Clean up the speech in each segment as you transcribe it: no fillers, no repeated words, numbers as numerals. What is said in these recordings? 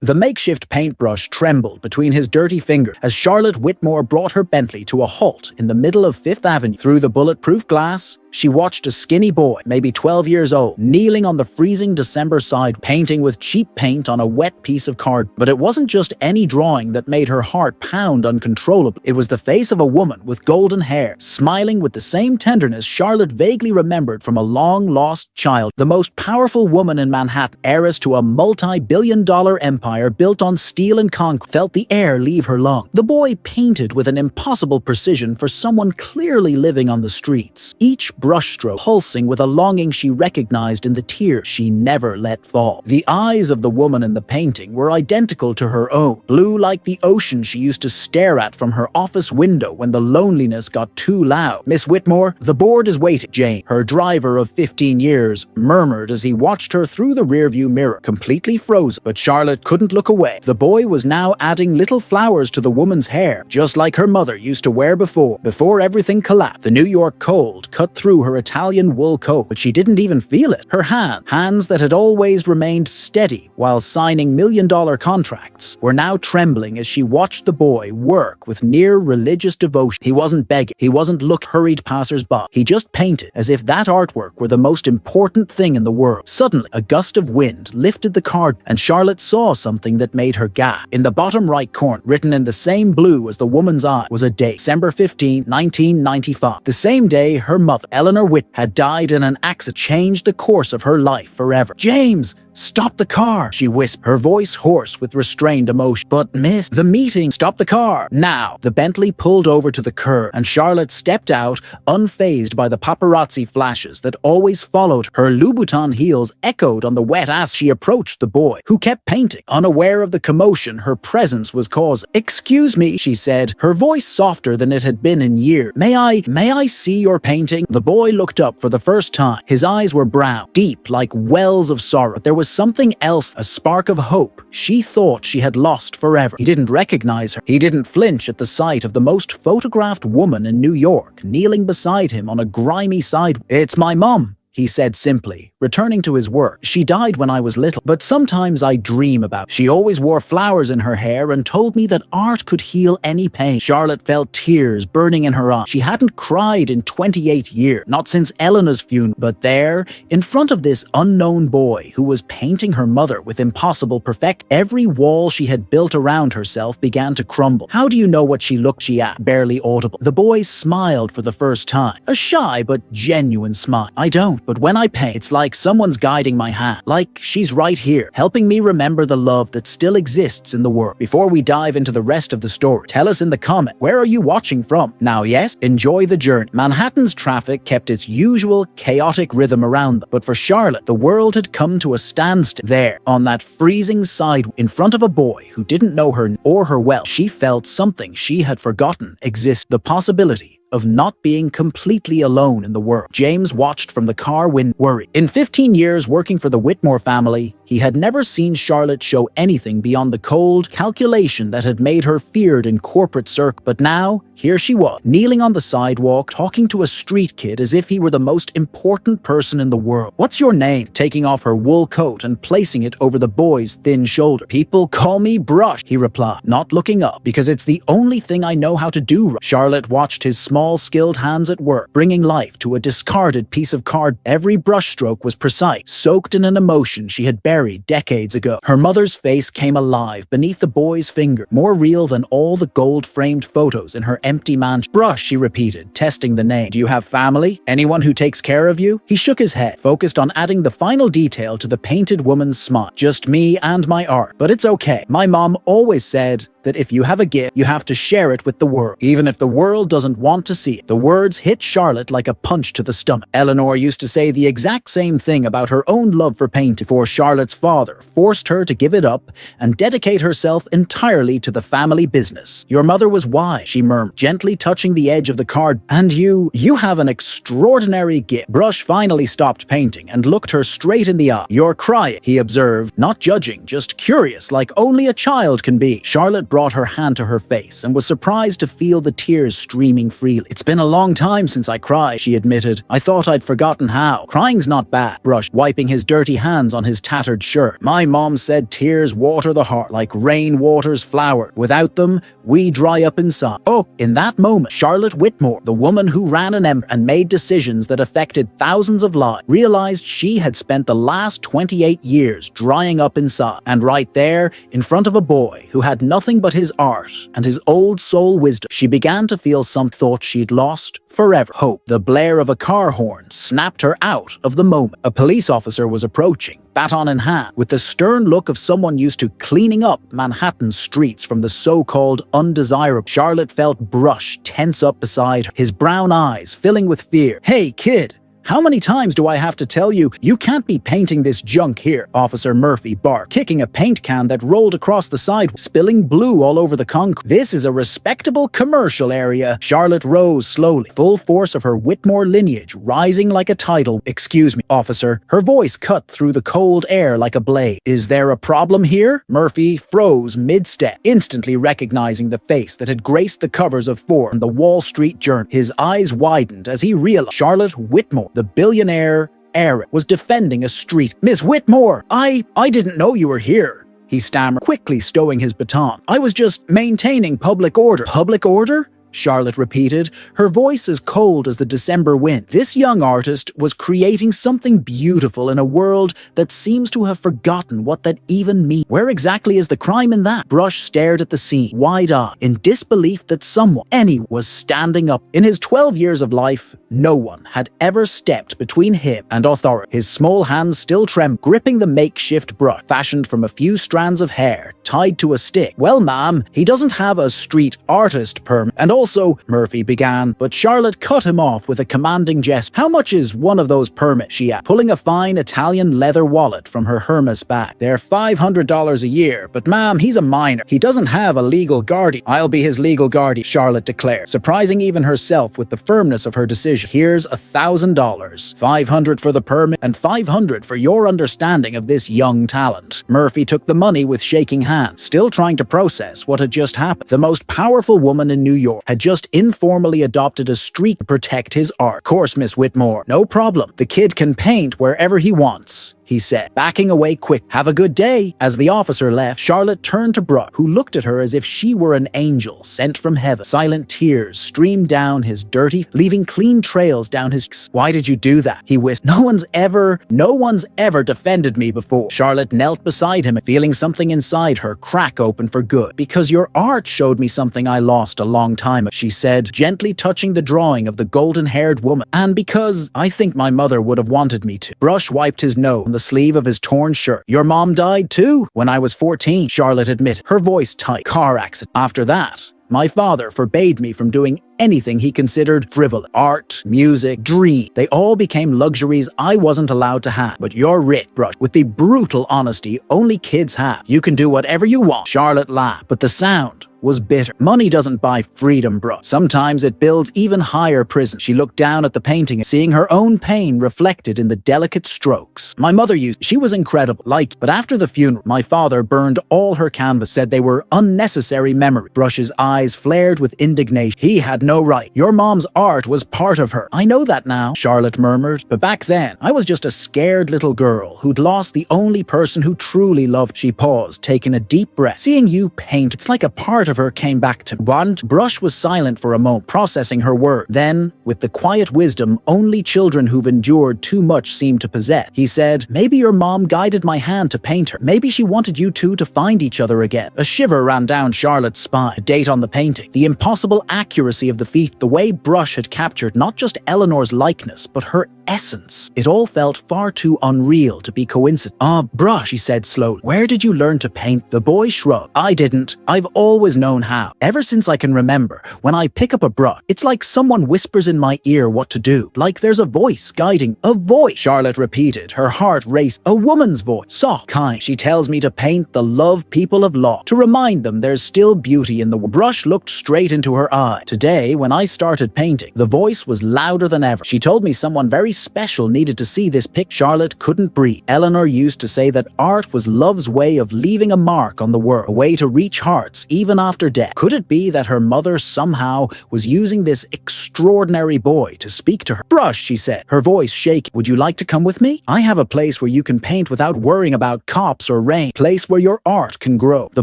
The makeshift paintbrush trembled between his dirty fingers as Charlotte Whitmore brought her Bentley to a halt in the middle of Fifth Avenue. Through the bulletproof glass, she watched a skinny boy, maybe 12 years old, kneeling on the freezing December sidewalk, painting with cheap paint on a wet piece of card. But it wasn't just any drawing that made her heart pound uncontrollably. It was the face of a woman with golden hair, smiling with the same tenderness Charlotte vaguely remembered from a long-lost child. The most powerful woman in Manhattan, heiress to a multi-billion-dollar empire built on steel and concrete, felt the air leave her lungs. The boy painted with an impossible precision for someone clearly living on the streets. Each brushstroke pulsing with a longing she recognized in the tears she never let fall. The eyes of the woman in the painting were identical to her own, blue like the ocean she used to stare at from her office window when the loneliness got too loud. "Miss Whitmore, the board is waiting," Jane, her driver of 15 years, murmured as he watched her through the rearview mirror, completely frozen. But Charlotte couldn't look away. The boy was now adding little flowers to the woman's hair, just like her mother used to wear before everything collapsed. The New York cold cut through her Italian wool coat, but she didn't even feel it. Her hands that had always remained steady while signing million-dollar contracts, were now trembling as she watched the boy work with near religious devotion. He wasn't begging, he wasn't looking hurried passers-by. He just painted as if that artwork were the most important thing in the world. Suddenly, a gust of wind lifted the card, and Charlotte saw something that made her gasp. In the bottom right corner, written in the same blue as the woman's eye, was a date: December 15, 1995. The same day her mother, Eleanor Whit, had died in an accident that changed the course of her life forever. "James! Stop the car," she whispered, her voice hoarse with restrained emotion. "But miss, the meeting." "Stop the car, now." The Bentley pulled over to the curb, and Charlotte stepped out, unfazed by the paparazzi flashes that always followed her. Her Louboutin heels echoed on the wet as she approached the boy, who kept painting, unaware of the commotion her presence was causing. "Excuse me," she said, her voice softer than it had been in years. May I see your painting?" The boy looked up for the first time. His eyes were brown, deep like wells of sorrow. There was something else, a spark of hope she thought she had lost forever. He didn't recognize her. He didn't flinch at the sight of the most photographed woman in New York kneeling beside him on a grimy sidewalk. "It's my mom," he said simply, returning to his work. "She died when I was little, but sometimes I dream about her. She always wore flowers in her hair and told me that art could heal any pain." Charlotte felt tears burning in her eyes. She hadn't cried in 28 years, not since Eleanor's funeral. But there, in front of this unknown boy who was painting her mother with impossible perfection, every wall she had built around herself began to crumble. "How do you know what she looked?" she asked, barely audible. The boy smiled for the first time, a shy but genuine smile. "I don't, but when I paint, it's like someone's guiding my hand, like she's right here, helping me remember the love that still exists in the world." Before we dive into the rest of the story, tell us in the comment, where are you watching from? Now yes, enjoy the journey. Manhattan's traffic kept its usual chaotic rhythm around them, but for Charlotte, the world had come to a standstill. There, on that freezing sidewalk, in front of a boy who didn't know her or her wealth, she felt something she had forgotten existed: the possibility of not being completely alone in the world. James watched from the car window, worried. In 15 years working for the Whitmore family, he had never seen Charlotte show anything beyond the cold calculation that had made her feared in corporate circles. But now, here she was, kneeling on the sidewalk, talking to a street kid as if he were the most important person in the world. "What's your name?" taking off her wool coat and placing it over the boy's thin shoulder. "People call me Brush," he replied, not looking up, "because it's the only thing I know how to do." Charlotte watched his small, skilled hands at work, bringing life to a discarded piece of card. Every brushstroke was precise, soaked in an emotion she had buried decades ago. Her mother's face came alive beneath the boy's finger, more real than all the gold-framed photos in her empty mansion. "Brush," she repeated, testing the name. "Do you have family? Anyone who takes care of you?" He shook his head, focused on adding the final detail to the painted woman's smile. "Just me and my art. But it's okay. My mom always said that if you have a gift, you have to share it with the world, even if the world doesn't want to see it." The words hit Charlotte like a punch to the stomach. Eleanor used to say the exact same thing about her own love for painting before Charlotte's father forced her to give it up and dedicate herself entirely to the family business. "Your mother was wise," she murmured, gently touching the edge of the card. "And you have an extraordinary gift." Brush finally stopped painting and looked her straight in the eye. "You're crying," he observed, not judging, just curious, like only a child can be. Charlotte brought her hand to her face and was surprised to feel the tears streaming freely. "It's been a long time since I cried," she admitted. "I thought I'd forgotten how. Crying's not bad." Brush, wiping his dirty hands on his tattered shirt. "My mom said tears water the heart like rain waters flower. Without them, we dry up inside." Oh, in that moment, Charlotte Whitmore, the woman who ran an empire and made decisions that affected thousands of lives, realized she had spent the last 28 years drying up inside. And right there, in front of a boy who had nothing but his art and his old soul wisdom, she began to feel some thought she'd lost forever. Hope. The blare of a car horn snapped her out of the moment. A police officer was approaching, baton in hand, with the stern look of someone used to cleaning up Manhattan's streets from the so-called undesirable. Charlotte felt Brush tense up beside her, his brown eyes filling with fear. "Hey, kid! How many times do I have to tell you, you can't be painting this junk here?" Officer Murphy barked, kicking a paint can that rolled across the sidewalk, spilling blue all over the concrete. "This is a respectable commercial area." Charlotte rose slowly, full force of her Whitmore lineage rising like a tidal. "Excuse me, officer." Her voice cut through the cold air like a blade. "Is there a problem here?" Murphy froze mid-step, instantly recognizing the face that had graced the covers of Forbes and the Wall Street Journal. His eyes widened as he realized Charlotte Whitmore, the billionaire heiress, was defending a street. "Miss Whitmore, I didn't know you were here," he stammered, quickly stowing his baton. "I was just maintaining public order." "Public order?" Charlotte repeated, her voice as cold as the December wind. This young artist was creating something beautiful in a world that seems to have forgotten what that even means. Where exactly is the crime in that? Brush stared at the scene, wide-eyed, in disbelief that someone, anyone, was standing up. In his 12 years of life, no one had ever stepped between him and authority. His small hands still trembled, gripping the makeshift brush, fashioned from a few strands of hair, tied to a stick. "Well, ma'am, he doesn't have a street artist permit, and also," Murphy began, but Charlotte cut him off with a commanding gesture. "How much is one of those permits?" she asked, pulling a fine Italian leather wallet from her Hermes bag. "They're $500 a year, but ma'am, he's a minor. He doesn't have a legal guardian." "I'll be his legal guardian," Charlotte declared, surprising even herself with the firmness of her decision. "Here's $1,000, $500 for the permit, and $500 for your understanding of this young talent." Murphy took the money with shaking hands, still trying to process what had just happened. The most powerful woman in New York had just informally adopted a streak to protect his art. "Of course, Miss Whitmore, no problem. The kid can paint wherever he wants," he said, backing away quick. "Have a good day." As the officer left, Charlotte turned to Brush, who looked at her as if she were an angel sent from heaven. Silent tears streamed down his dirty, leaving clean trails down his cheeks. "Why did you do that?" he whispered. No one's ever defended me before." Charlotte knelt beside him, feeling something inside her crack open for good. "Because your art showed me something I lost a long time ago," she said, gently touching the drawing of the golden-haired woman. "And because I think my mother would have wanted me to." Brush wiped his nose on the sleeve of his torn shirt. "Your mom died too?" "When I was 14, Charlotte admitted, her voice tight. "Car accident. After that, my father forbade me from doing anything he considered frivolous. Art, music, dream. They all became luxuries I wasn't allowed to have. But you're rich, Brush, with the brutal honesty only kids have. You can do whatever you want." Charlotte laughed, but the sound was bitter. "Money doesn't buy freedom, Brush. Sometimes it builds even higher prisons." She looked down at the painting, seeing her own pain reflected in the delicate strokes. "My mother she was incredible, but after the funeral, my father burned all her canvas, said they were unnecessary memories." Brush's eyes flared with indignation. "He had no right. Your mom's art was part of her." "I know that now," Charlotte murmured, "but back then, I was just a scared little girl who'd lost the only person who truly loved." She paused, taking a deep breath. "Seeing you paint, it's like a part of her came back to me." Brush was silent for a moment, processing her words. Then, with the quiet wisdom only children who've endured too much seem to possess, he said, "Maybe your mom guided my hand to paint her. Maybe she wanted you two to find each other again." A shiver ran down Charlotte's spine. A date on the painting, the impossible accuracy of the feat, the way Brush had captured not just Eleanor's likeness, but her essence. It all felt far too unreal to be coincidence. Brush," she said slowly, "where did you learn to paint?" The boy shrugged. "I didn't. I've always known how. Ever since I can remember, when I pick up a brush, it's like someone whispers in my ear what to do. Like there's a voice guiding." "A voice," Charlotte repeated, her heart raced. "A woman's voice, soft, kind. She tells me to paint the love people have lost, to remind them there's still beauty in the world." Brush looked straight into her eye. "Today, when I started painting, the voice was louder than ever. She told me someone very special needed to see this pic. Charlotte couldn't breathe. Eleanor used to say that art was love's way of leaving a mark on the world, a way to reach hearts even after death. Could it be that her mother somehow was using this extraordinary boy to speak to her? Brush, she said, her voice shaking. Would you like to come with me? I have a place where you can paint without worrying about cops or rain. Place where your art can grow. The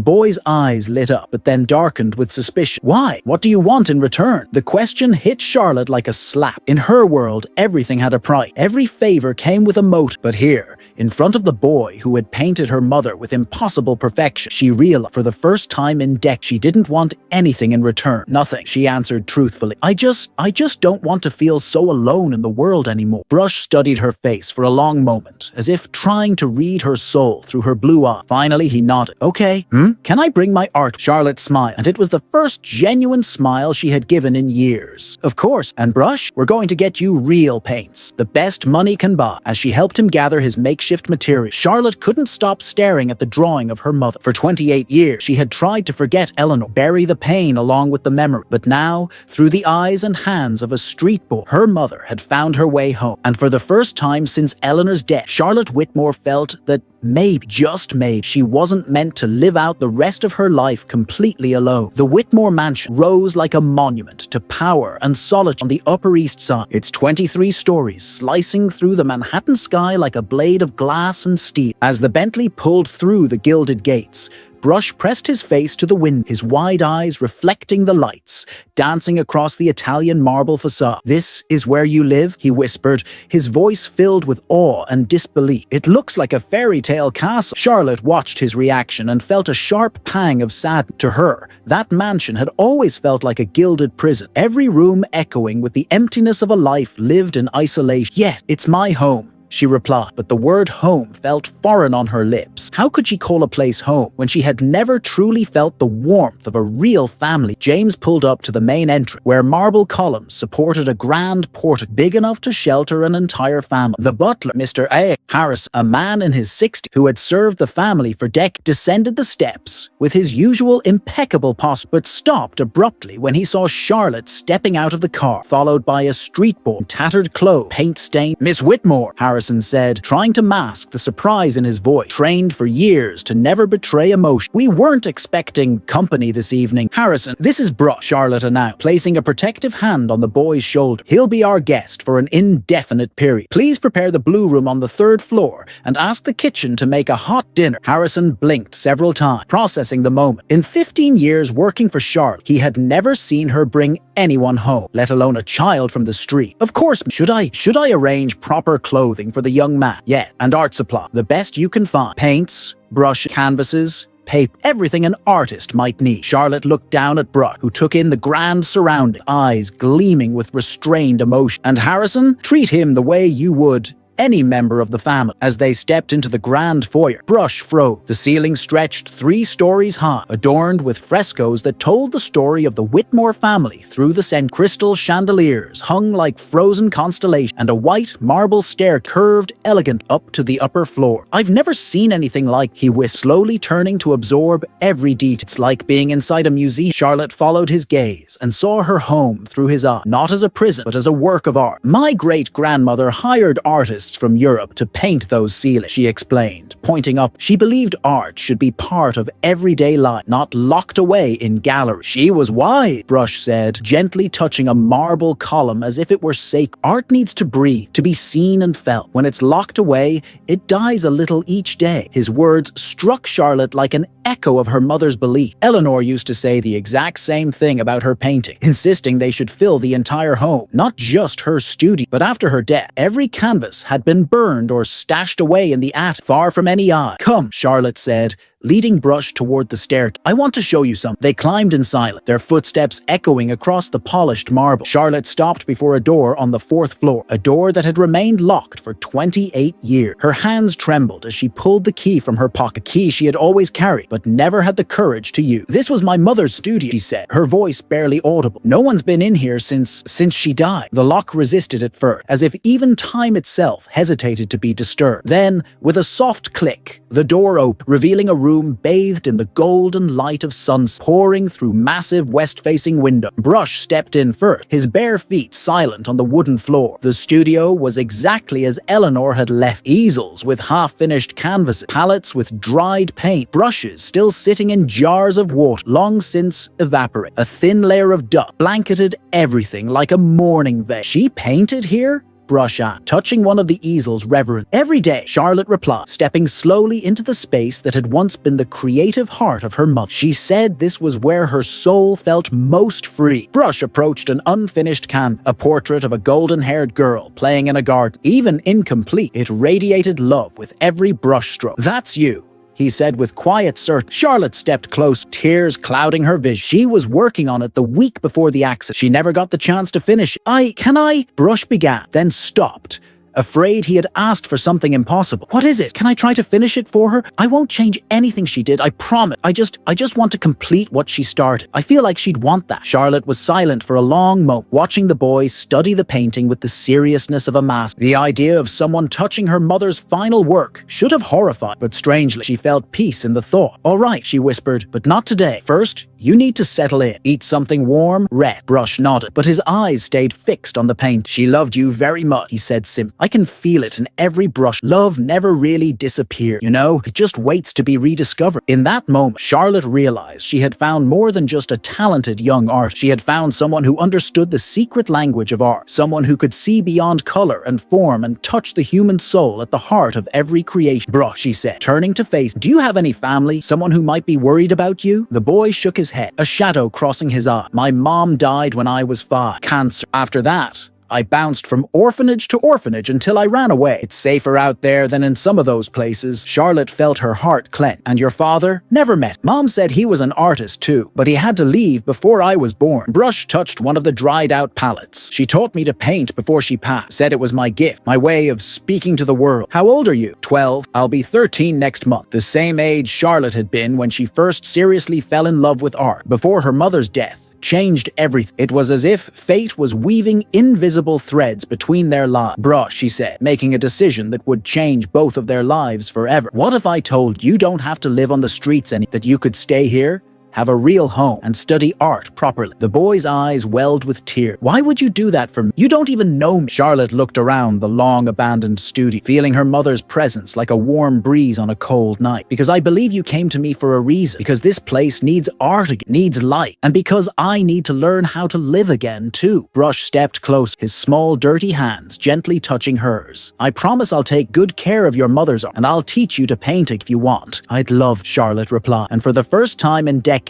boy's eyes lit up, but then darkened with suspicion. Why? What do you want in return? The question hit Charlotte like a slap. In her world, everything had a price. Every favor came with a motive. But here, in front of the boy who had painted her mother with impossible perfection, she realized for the first time in decades she didn't want anything in return. Nothing, she answered truthfully. I just don't want to feel so alone in the world anymore. Brush studied her face for a long moment, as if trying to read her soul through her blue eye. Finally, he nodded. Okay, can I bring my art? Charlotte smiled, and it was the first genuine smile she had given in years. Of course, and Brush, we're going to get you real paints, the best money can buy. As she helped him gather his makeshift material, Charlotte couldn't stop staring at the drawing of her mother. For 28 years, she had tried to forget Eleanor, bury the pain along with the memory. But now, through the eyes and hands of a street boy, her mother had found her way home. And for the first time since Eleanor's death, Charlotte Whitmore felt that maybe, just maybe, she wasn't meant to live out the rest of her life completely alone. The Whitmore mansion rose like a monument to power and solitude on the Upper East Side, its 23 stories slicing through the Manhattan sky like a blade of glass and steel. As the Bentley pulled through the gilded gates, Brush pressed his face to the window, his wide eyes reflecting the lights, dancing across the Italian marble facade. This is where you live? He whispered, his voice filled with awe and disbelief. It looks like a fairy tale castle. Charlotte watched his reaction and felt a sharp pang of sadness. To her, that mansion had always felt like a gilded prison, every room echoing with the emptiness of a life lived in isolation. Yes, it's my home, she replied, but the word home felt foreign on her lips. How could she call a place home when she had never truly felt the warmth of a real family? James pulled up to the main entrance, where marble columns supported a grand portico big enough to shelter an entire family. The butler, Mr. Harris, a man in his 60s who had served the family for decades, descended the steps with his usual impeccable posture, but stopped abruptly when he saw Charlotte stepping out of the car, followed by a street boy in tattered clothes, paint-stained. Miss Whitmore, Harrison said, trying to mask the surprise in his voice. Trained for years to never betray emotion. We weren't expecting company this evening. Harrison, this is Brush, Charlotte announced, placing a protective hand on the boy's shoulder. He'll be our guest for an indefinite period. Please prepare the blue room on the 3rd floor and ask the kitchen to make a hot dinner. Harrison blinked several times, processing the moment. In 15 years working for Charlotte, he had never seen her bring anyone home, let alone a child from the street. Of course, should I arrange proper clothing for the young man? Yeah, and art supply, the best you can find. Paints, brushes, canvases, paper, everything an artist might need. Charlotte looked down at Brush, who took in the grand surrounding, eyes gleaming with restrained emotion. And Harrison, treat him the way you would any member of the family. As they stepped into the grand foyer, Brush froze. The ceiling stretched 3 stories high, adorned with frescoes that told the story of the Whitmore family through the scent. Crystal chandeliers hung like frozen constellations, and a white marble stair curved elegant up to the upper floor. I've never seen anything like, he whispered, slowly turning to absorb every detail. It's like being inside a museum. Charlotte followed his gaze and saw her home through his eye, not as a prison, but as a work of art. My great-grandmother hired artists from Europe to paint those ceilings, she explained, pointing up. She believed art should be part of everyday life, not locked away in galleries. She was wise, Brush said, gently touching a marble column as if it were sacred. Art needs to breathe, to be seen and felt. When it's locked away, it dies a little each day. His words struck Charlotte like an echo of her mother's belief. Eleanor used to say the exact same thing about her painting, insisting they should fill the entire home, not just her studio. But after her death, every canvas had been burned or stashed away in the attic, far from any eye. Come, Charlotte said, leading Brush toward the staircase. I want to show you something. They climbed in silence, their footsteps echoing across the polished marble. Charlotte stopped before a door on the 4th floor, a door that had remained locked for 28 years. Her hands trembled as she pulled the key from her pocket, a key she had always carried, but never had the courage to use. This was my mother's studio, she said, her voice barely audible. No one's been in here since she died. The lock resisted at first, as if even time itself hesitated to be disturbed. Then, with a soft click, the door opened, revealing a room room bathed in the golden light of sunset pouring through massive west-facing window. Brush stepped in first, his bare feet silent on the wooden floor. The studio was exactly as Eleanor had left. Easels with half-finished canvases, palettes with dried paint, brushes still sitting in jars of water, long since evaporated. A thin layer of dust blanketed everything like a mourning veil. She painted here? Brush asked, touching one of the easels reverent. Every day, Charlotte replied, stepping slowly into the space that had once been the creative heart of her mother. She said this was where her soul felt most free. Brush approached an unfinished canvas, a portrait of a golden-haired girl playing in a garden. Even incomplete, it radiated love with every brushstroke. "That's you," he said with quiet certainty. Charlotte stepped close, tears clouding her vision. She was working on it the week before the accident. She never got the chance to finish it. Can I? Brush began, then stopped, afraid he had asked for something impossible. "What is it? Can I try to finish it for her? I won't change anything she did, I promise. I just want to complete what she started. I feel like she'd want that." Charlotte was silent for a long moment, watching the boy study the painting with the seriousness of a master. The idea of someone touching her mother's final work should have horrified, but strangely, she felt peace in the thought. "All right," she whispered, "but not today. First, you need to settle in. Eat something warm, rest." Brush nodded, but his eyes stayed fixed on the paint. "She loved you very much," he said simply. "I can feel it in every brush. Love never really disappears, you know? It just waits to be rediscovered." In that moment, Charlotte realized she had found more than just a talented young artist. She had found someone who understood the secret language of art, someone who could see beyond color and form and touch the human soul at the heart of every creation. "Brush," she said, turning to face, "do you have any family? Someone who might be worried about you?" The boy shook his head, a shadow crossing his eye. "My mom died when I was 5. Cancer. After that, I bounced from orphanage to orphanage until I ran away. It's safer out there than in some of those places." Charlotte felt her heart clench. "And your father?" "Never met. Mom said he was an artist too, but he had to leave before I was born." Brush touched one of the dried-out palettes. "She taught me to paint before she passed. Said it was my gift, my way of speaking to the world." "How old are you?" 12. "I'll be 13 next month." The same age Charlotte had been when she first seriously fell in love with art, before her mother's death changed everything. It was as if fate was weaving invisible threads between their lives. "Brush," she said, making a decision that would change both of their lives forever. "What if I told you don't have to live on the streets anymore, that you could stay here, have a real home, and study art properly?" The boy's eyes welled with tears. "Why would you do that for me? You don't even know me." Charlotte looked around the long-abandoned studio, feeling her mother's presence like a warm breeze on a cold night. "Because I believe you came to me for a reason. Because this place needs art again, needs light. And because I need to learn how to live again, too." Brush stepped close, his small, dirty hands gently touching hers. "I promise I'll take good care of your mother's art, and I'll teach you to paint if you want." "I'd love," Charlotte replied, and for the first time in decades,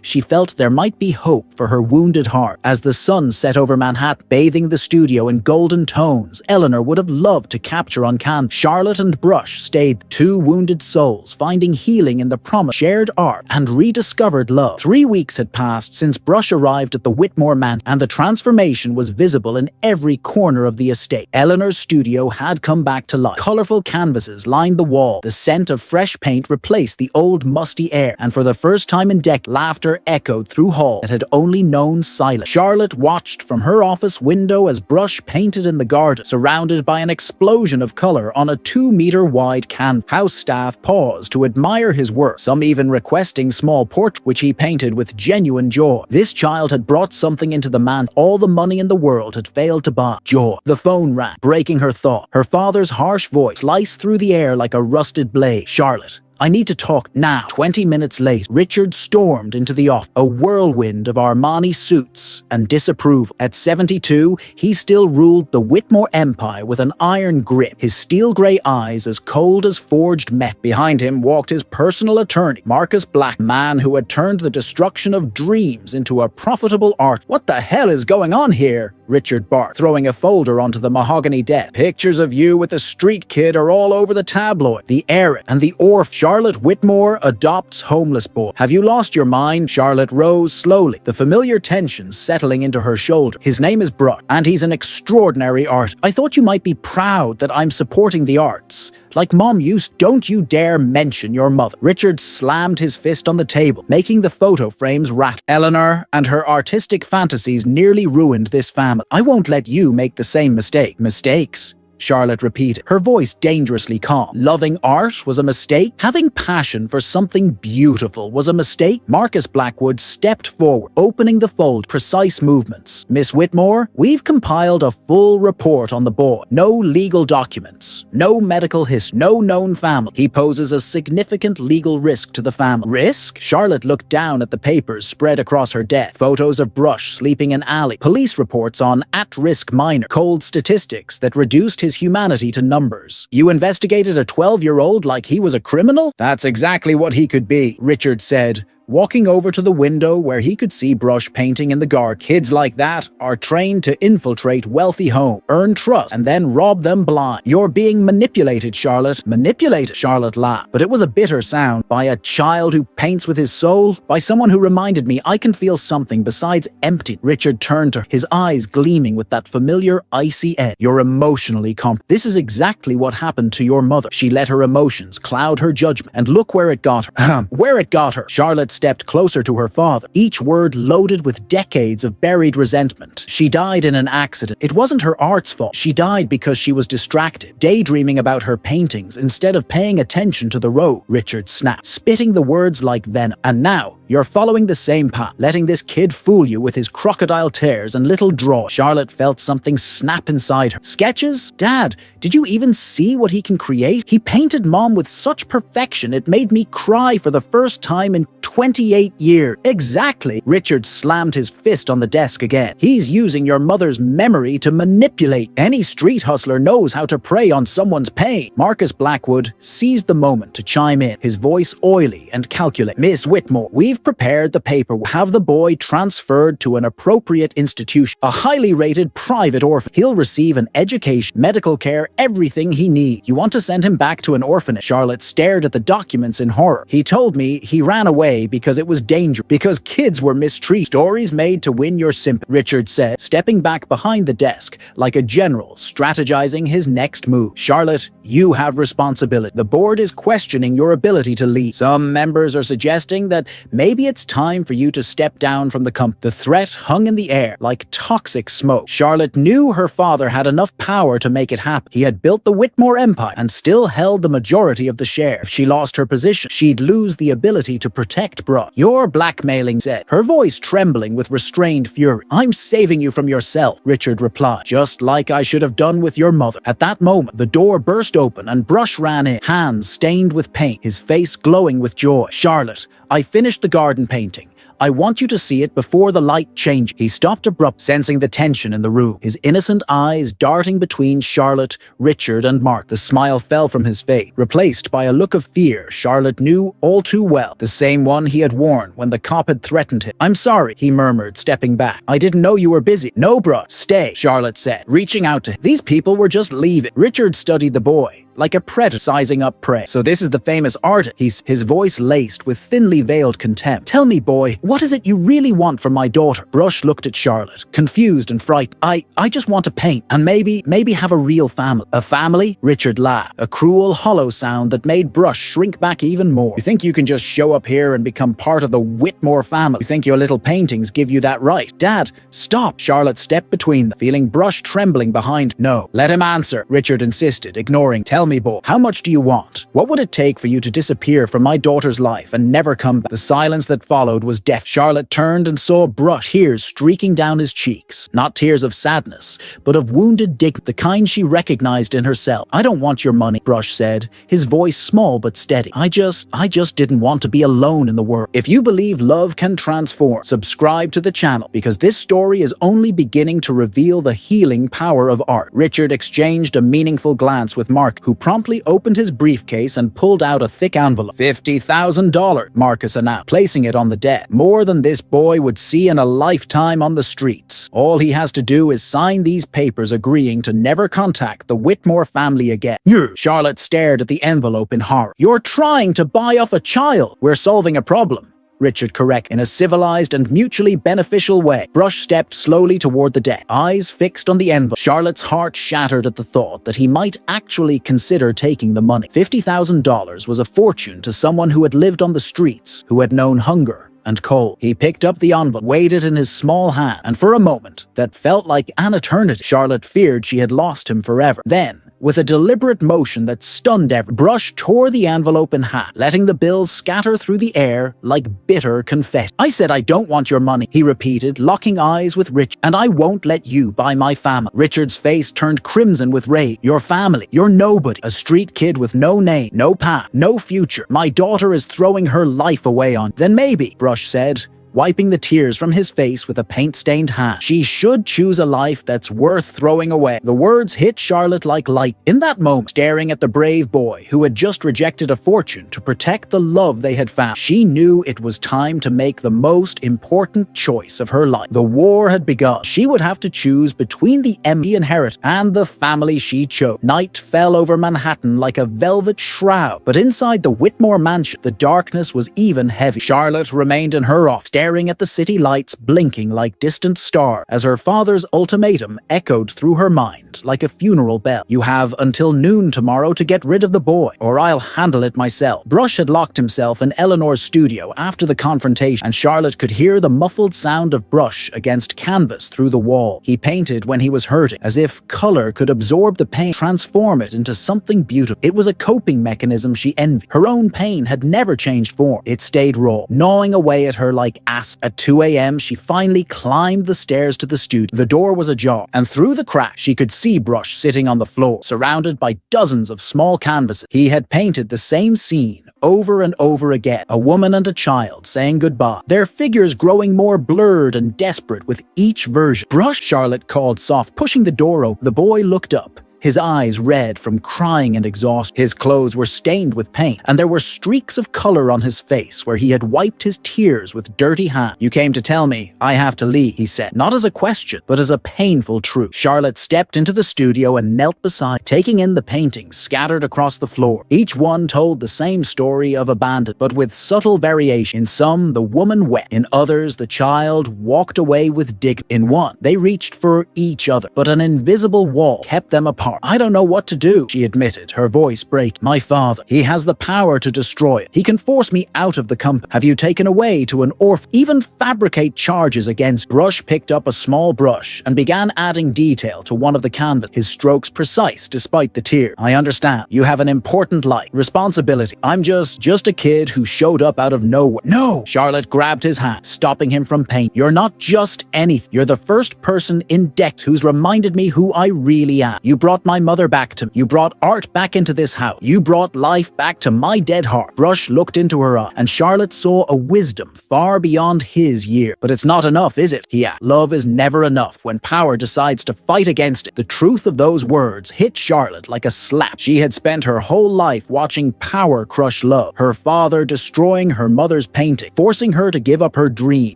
she felt there might be hope for her wounded heart. As the sun set over Manhattan, bathing the studio in golden tones Eleanor would have loved to capture on canvas, Charlotte and Brush stayed, two wounded souls finding healing in the promise, shared art, and rediscovered love. 3 weeks had passed since Brush arrived at the Whitmore mansion, and the transformation was visible in every corner of the estate. Eleanor's studio had come back to life. Colorful canvases lined the wall, the scent of fresh paint replaced the old musty air, and for the first time in laughter echoed through halls that had only known silence. Charlotte watched from her office window as Brush painted in the garden, surrounded by an explosion of color on a 2-meter-wide canvas. House staff paused to admire his work, some even requesting small portraits, which he painted with genuine joy. This child had brought something into the man all the money in the world had failed to buy: joy. The phone rang, breaking her thought. Her father's harsh voice sliced through the air like a rusted blade. "Charlotte, I need to talk now." 20 minutes later, Richard stormed into the office, a whirlwind of Armani suits and disapproval. At 72, he still ruled the Whitmore empire with an iron grip, his steel-gray eyes as cold as forged metal. Behind him walked his personal attorney, Marcus Black, man who had turned the destruction of dreams into a profitable art. "What the hell is going on here?" Richard barked, throwing a folder onto the mahogany desk. "Pictures of you with the street kid are all over the tabloid. The heiress and the orphan. Charlotte Whitmore adopts homeless boy. Have you lost your mind?" Charlotte rose slowly, the familiar tension settling into her shoulder. "His name is Brush, and he's an extraordinary artist. I thought you might be proud that I'm supporting the arts. Like Mom used, don't you dare mention your mother." Richard slammed his fist on the table, making the photo frames rattle. "Eleanor and her artistic fantasies nearly ruined this family. I won't let you make the same mistake." "Mistakes? Charlotte repeated, her voice dangerously calm. Loving art was a mistake? Having passion for something beautiful was a mistake? Marcus Blackwood stepped forward, opening the fold, precise movements. Miss Whitmore, we've compiled a full report on the boy. No legal documents, no medical history, no known family. He poses a significant legal risk to the family. Risk? Charlotte looked down at the papers spread across her desk. Photos of Brush sleeping in alley, police reports on at-risk minor, cold statistics that reduced his humanity to numbers. You investigated a 12-year-old like he was a criminal? That's exactly what he could be, Richard said, walking over to the window where he could see Brush painting in the garden. Kids like that are trained to infiltrate wealthy homes, earn trust, and then rob them blind. You're being manipulated, Charlotte. Manipulated? Charlotte laughed, but it was a bitter sound. By a child who paints with his soul? By someone who reminded me I can feel something besides empty. Richard turned to her, his eyes gleaming with that familiar icy edge. You're emotionally competent. This is exactly what happened to your mother. She let her emotions cloud her judgment, and look where it got her. Where it got her. Charlotte stepped closer to her father, each word loaded with decades of buried resentment. She died in an accident. It wasn't her art's fault. She died because she was distracted, daydreaming about her paintings instead of paying attention to the road, Richard snapped, spitting the words like venom. And now, you're following the same path, letting this kid fool you with his crocodile tears and little draw. Charlotte felt something snap inside her. Sketches? Dad, did you even see what he can create? He painted Mom with such perfection it made me cry for the first time in 28 years. Exactly. Richard slammed his fist on the desk again. He's using your mother's memory to manipulate. Any street hustler knows how to prey on someone's pain. Marcus Blackwood seized the moment to chime in, his voice oily and calculated. Miss Whitmore, we've prepared the paperwork. Have the boy transferred to an appropriate institution, a highly rated private orphan. He'll receive an education, medical care, everything he needs. You want to send him back to an orphanage? Charlotte stared at the documents in horror. He told me he ran away because it was dangerous, because kids were mistreated. Stories made to win your sympathy, Richard said, stepping back behind the desk like a general strategizing his next move. Charlotte, you have responsibility. The board is questioning your ability to lead. Some members are suggesting that maybe it's time for you to step down from the company. The threat hung in the air like toxic smoke. Charlotte knew her father had enough power to make it happen. He had built the Whitmore empire and still held the majority of the share. If she lost her position, she'd lose the ability to protect Brush. You're blackmailing, said, her voice trembling with restrained fury. I'm saving you from yourself, Richard replied, just like I should have done with your mother. At that moment, the door burst open and Brush ran in, hands stained with paint, his face glowing with joy. Charlotte, I finished the garden painting. I want you to see it before the light changes. He stopped abrupt, sensing the tension in the room, his innocent eyes darting between Charlotte, Richard, and Mark. The smile fell from his face, replaced by a look of fear Charlotte knew all too well, the same one he had worn when the cop had threatened him. I'm sorry, he murmured, stepping back. I didn't know you were busy. No, bruh, stay, Charlotte said, reaching out to him. These people were just leaving. Richard studied the boy, like a predator sizing up prey. So this is the famous artist, his voice laced with thinly veiled contempt. Tell me, boy, what is it you really want from my daughter? Brush looked at Charlotte, confused and frightened. I just want to paint, and maybe have a real family. A family? Richard laughed, a cruel, hollow sound that made Brush shrink back even more. You think you can just show up here and become part of the Whitmore family? You think your little paintings give you that right? Dad, stop! Charlotte stepped between them, feeling Brush trembling behind. No, let him answer, Richard insisted, ignoring. Tell me, boy, how much do you want? What would it take for you to disappear from my daughter's life and never come back? The silence that followed was deaf. Charlotte turned and saw Brush, tears streaking down his cheeks. Not tears of sadness, but of wounded dignity, the kind she recognized in herself. I don't want your money, Brush said, his voice small but steady. I just didn't want to be alone in the world. If you believe love can transform, subscribe to the channel, because this story is only beginning to reveal the healing power of art. Richard exchanged a meaningful glance with Mark, who promptly opened his briefcase and pulled out a thick envelope. $50,000, Marcus announced, placing it on the desk. More than this boy would see in a lifetime on the streets. All he has to do is sign these papers agreeing to never contact the Whitmore family again. Charlotte stared at the envelope in horror. You're trying to buy off a child. We're solving a problem, Richard corrected, in a civilized and mutually beneficial way. Brush stepped slowly toward the desk, eyes fixed on the envelope. Charlotte's heart shattered at the thought that he might actually consider taking the money. $50,000 was a fortune to someone who had lived on the streets, who had known hunger and cold. He picked up the envelope, weighed it in his small hand, and for a moment that felt like an eternity, Charlotte feared she had lost him forever. Then, With a deliberate motion that stunned everyone, Brush tore the envelope in half, letting the bills scatter through the air like bitter confetti. "I said I don't want your money," he repeated, locking eyes with Richard. "And I won't let you buy my family." Richard's face turned crimson with rage. "Your family. You're nobody. A street kid with no name, no path, no future. My daughter is throwing her life away on." "Then maybe," Brush said, wiping the tears from his face with a paint-stained hand, "she should choose a life that's worth throwing away." The words hit Charlotte like light. In that moment, staring at the brave boy who had just rejected a fortune to protect the love they had found, she knew it was time to make the most important choice of her life. The war had begun. She would have to choose between the empty inheritance and the family she chose. Night fell over Manhattan like a velvet shroud, but inside the Whitmore mansion, the darkness was even heavy. Charlotte remained in her office, staring at the city lights blinking like distant stars as her father's ultimatum echoed through her mind like a funeral bell. "You have until noon tomorrow to get rid of the boy, or I'll handle it myself." Brush had locked himself in Eleanor's studio after the confrontation, and Charlotte could hear the muffled sound of brush against canvas through the wall. He painted when he was hurting, as if color could absorb the pain, transform it into something beautiful. It was a coping mechanism she envied. Her own pain had never changed form. It stayed raw, gnawing away at her like acid. At 2 a.m., she finally climbed the stairs to the studio. The door was ajar, and through the crack, she could see Brush sitting on the floor, surrounded by dozens of small canvases. He had painted the same scene over and over again, a woman and a child saying goodbye, their figures growing more blurred and desperate with each version. "Brush," Charlotte called soft, pushing the door open. The boy looked up, his eyes red from crying and exhaustion. His clothes were stained with paint, and there were streaks of color on his face where he had wiped his tears with dirty hands. "You came to tell me I have to leave," he said, not as a question, but as a painful truth. Charlotte stepped into the studio and knelt beside, taking in the paintings scattered across the floor. Each one told the same story of abandonment, but with subtle variation. In some, the woman wept. In others, the child walked away with dignity. In one, they reached for each other, but an invisible wall kept them apart. "I don't know what to do," she admitted, her voice breaking. "My father, he has the power to destroy it. He can force me out of the company, have you taken away to an orphan, even fabricate charges against." Brush picked up a small brush and began adding detail to one of the canvas, his strokes precise despite the tear. "I understand. You have an important life, responsibility. I'm just a kid who showed up out of nowhere." "No!" Charlotte grabbed his hand, stopping him from pain. "You're not just anything. You're the first person in decades who's reminded me who I really am. You brought my mother back to me. You brought art back into this house. You brought life back to my dead heart." Brush looked into her eye, and Charlotte saw a wisdom far beyond his year. "But it's not enough, is it?" he asked. "Love is never enough when power decides to fight against it." The truth of those words hit Charlotte like a slap. She had spent her whole life watching power crush love, her father destroying her mother's painting, forcing her to give up her dream,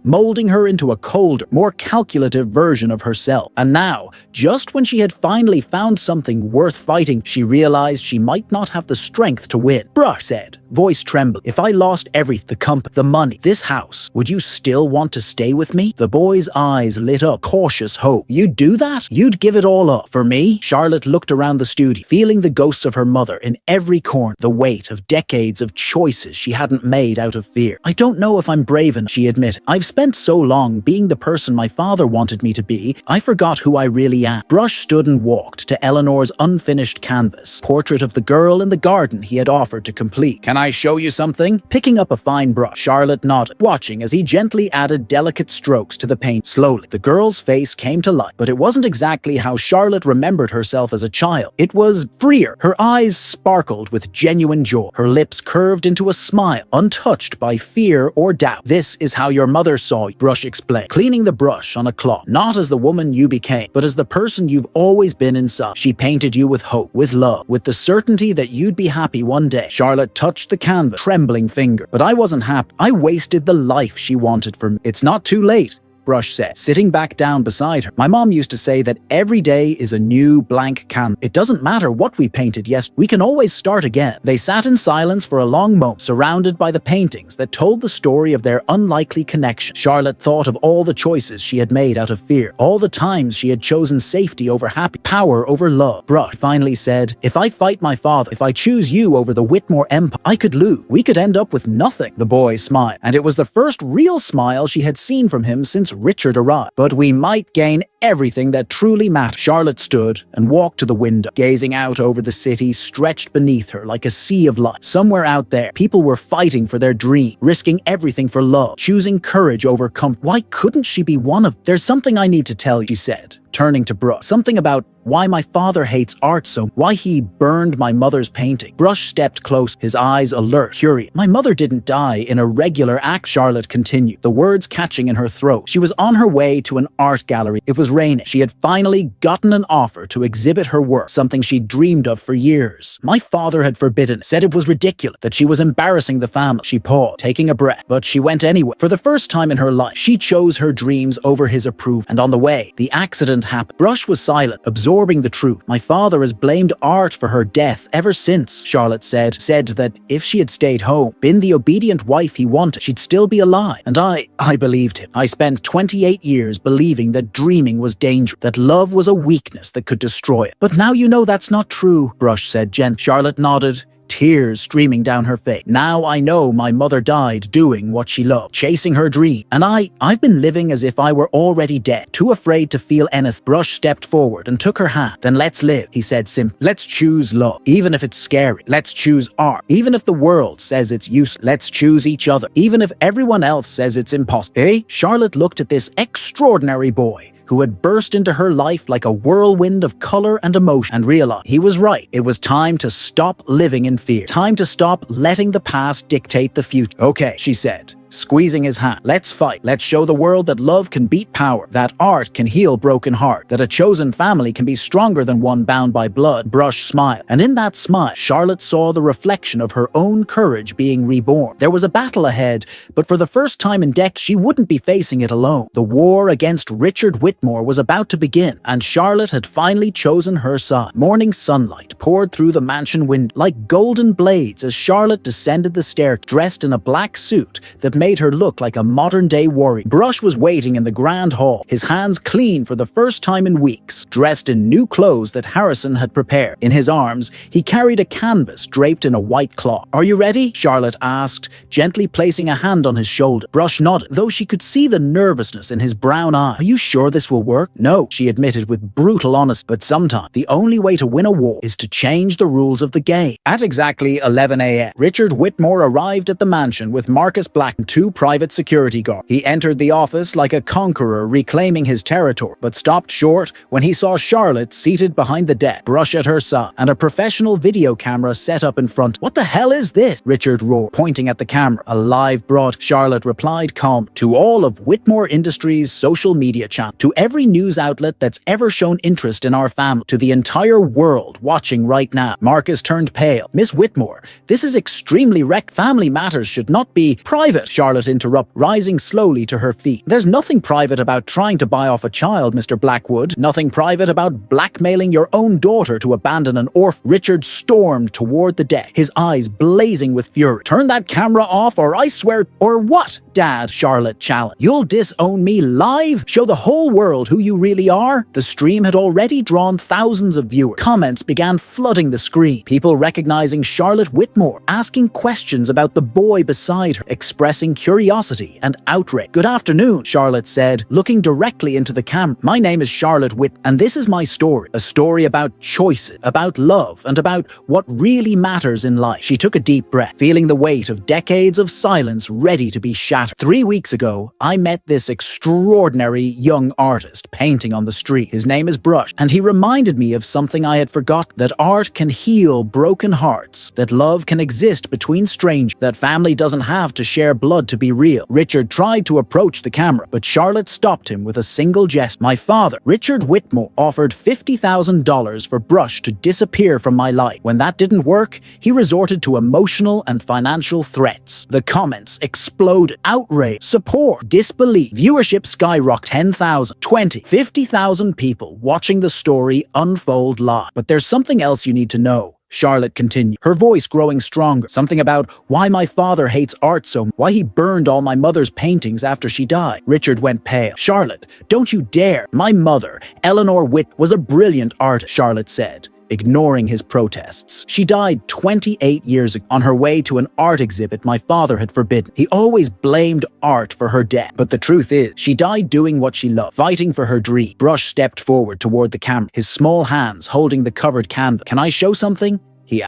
molding her into a colder, more calculative version of herself. And now, just when she had finally found something worth fighting, she realized she might not have the strength to win. "Brush," said, voice trembling, "if I lost everything, the company, the money, this house, would you still want to stay with me?" The boy's eyes lit up, cautious hope. "You'd do that? You'd give it all up for me?" Charlotte looked around the studio, feeling the ghosts of her mother in every corner, the weight of decades of choices she hadn't made out of fear. "I don't know if I'm brave enough," she admitted. "I've spent so long being the person my father wanted me to be, I forgot who I really am." Brush stood and walked to Eleanor's unfinished canvas, portrait of the girl in the garden he had offered to complete. "Can I show you something?" Picking up a fine brush, Charlotte nodded, watching as he gently added delicate strokes to the paint. Slowly, the girl's face came to life, but it wasn't exactly how Charlotte remembered herself as a child. It was freer. Her eyes sparkled with genuine joy, her lips curved into a smile, untouched by fear or doubt. "This is how your mother saw you," Brush explained, cleaning the brush on a cloth. "Not as the woman you became, but as the person you've always been inside. She painted you with hope, with love, with the certainty that you'd be happy one day." Charlotte touched the canvas, trembling finger. "But I wasn't happy. I wasted the life she wanted for me." "It's not too late," Brush said, sitting back down beside her. "My mom used to say that every day is a new blank canvas. It doesn't matter what we painted yesterday, we can always start again." They sat in silence for a long moment, surrounded by the paintings that told the story of their unlikely connection. Charlotte thought of all the choices she had made out of fear, all the times she had chosen safety over happiness, power over love. Brush finally said, "If I fight my father, if I choose you over the Whitmore empire, I could lose. We could end up with nothing." The boy smiled, and it was the first real smile she had seen from him since Richard arrived. "But we might gain everything that truly mattered. Charlotte stood and walked to the window, gazing out over the city stretched beneath her like a sea of light. Somewhere out there, people were fighting for their dream, risking everything for love, choosing courage over comfort. Why couldn't she be one of them? There's something I need to tell you, she said, turning to Brush. Something about why my father hates art so much, why he burned my mother's painting. Brush stepped close, his eyes alert, curious. My mother didn't die in a regular act, Charlotte continued, the words catching in her throat. She was on her way to an art gallery. It was raining. She had finally gotten an offer to exhibit her work, something she'd dreamed of for years. My father had forbidden it, said it was ridiculous, that she was embarrassing the family. She paused, taking a breath, but she went anyway. For the first time in her life, she chose her dreams over his approval. And on the way, the accident happened. Brush was silent, absorbing the truth. My father has blamed art for her death ever since, Charlotte said that if she had stayed home, been the obedient wife he wanted, she'd still be alive. And I believed him. I spent 28 years believing that dreaming was dangerous, that love was a weakness that could destroy it. But now you know that's not true, Brush said gently. Charlotte nodded, tears streaming down her face. Now I know my mother died doing what she loved, chasing her dream. And I've been living as if I were already dead, too afraid to feel anything. Brush stepped forward and took her hand. Then let's live, he said simply. Let's choose love, even if it's scary. Let's choose art, even if the world says it's useless. Let's choose each other, even if everyone else says it's impossible. Charlotte looked at this extraordinary boy who had burst into her life like a whirlwind of color and emotion, and realized he was right. It was time to stop living in fear. Time to stop letting the past dictate the future. Okay, she said, squeezing his hand. Let's fight. Let's show the world that love can beat power, that art can heal broken heart, that a chosen family can be stronger than one bound by blood. Brush smiled, and in that smile, Charlotte saw the reflection of her own courage being reborn. There was a battle ahead, but for the first time in decades, she wouldn't be facing it alone. The war against Richard Whitmore was about to begin, and Charlotte had finally chosen her side. Morning sunlight poured through the mansion window like golden blades as Charlotte descended the staircase, dressed in a black suit that made her look like a modern-day warrior. Brush was waiting in the grand hall, his hands clean for the first time in weeks, dressed in new clothes that Harrison had prepared. In his arms, he carried a canvas draped in a white cloth. "Are you ready?" Charlotte asked, gently placing a hand on his shoulder. Brush nodded, though she could see the nervousness in his brown eye. "Are you sure this will work?" "No," she admitted with brutal honesty, "but sometimes the only way to win a war is to change the rules of the game." At exactly 11 a.m., Richard Whitmore arrived at the mansion with Marcus Black and 2 private security guards. He entered the office like a conqueror reclaiming his territory, but stopped short when he saw Charlotte seated behind the desk, Brush at her side, and a professional video camera set up in front. "What the hell is this?" Richard roared, pointing at the camera. "A live broadcast," Charlotte replied calmly, "to all of Whitmore Industries' social media channel, to every news outlet that's ever shown interest in our family, to the entire world watching right now." Marcus turned pale. "Miss Whitmore, this is extremely family matters should not be private," Charlotte interrupted, rising slowly to her feet. "There's nothing private about trying to buy off a child, Mr. Blackwood. Nothing private about blackmailing your own daughter to abandon an orphan." Richard stormed toward the deck, his eyes blazing with fury. "Turn that camera off or I swear—" "Or what, Dad?" Charlotte challenged. "You'll disown me live? Show the whole world who you really are?" The stream had already drawn thousands of viewers. Comments began flooding the screen, people recognizing Charlotte Whitmore, asking questions about the boy beside her, expressing curiosity and outrage. "Good afternoon," Charlotte said, looking directly into the camera. "My name is Charlotte Whitmore, and this is my story. A story about choices, about love, and about what really matters in life." She took a deep breath, feeling the weight of decades of silence ready to be shattered. 3 weeks ago, I met this extraordinary young artist painting on the street. His name is Brush, and he reminded me of something I had forgotten, that art can heal broken hearts, that love can exist between strangers, that family doesn't have to share blood to be real. Richard tried to approach the camera, but Charlotte stopped him with a single gesture. "My father, Richard Whitmore, offered $50,000 for Brush to disappear from my life. When that didn't work, he resorted to emotional and financial threats." The comments exploded. Outrage, support, disbelief. Viewership skyrocketed. 10,000, 20, 50,000 people watching the story unfold live. "But there's something else you need to know," Charlotte continued, her voice growing stronger. "Something about why my father hates art so much, why he burned all my mother's paintings after she died." Richard went pale. "Charlotte, don't you dare. My mother, Eleanor Whit, was a brilliant artist," Charlotte said, ignoring his protests. She died 28 years ago on her way to an art exhibit my father had forbidden. He always blamed art for her death, but the truth is, she died doing what she loved, fighting for her dream. Brush stepped forward toward the camera, his small hands holding the covered canvas. "Can I show something?"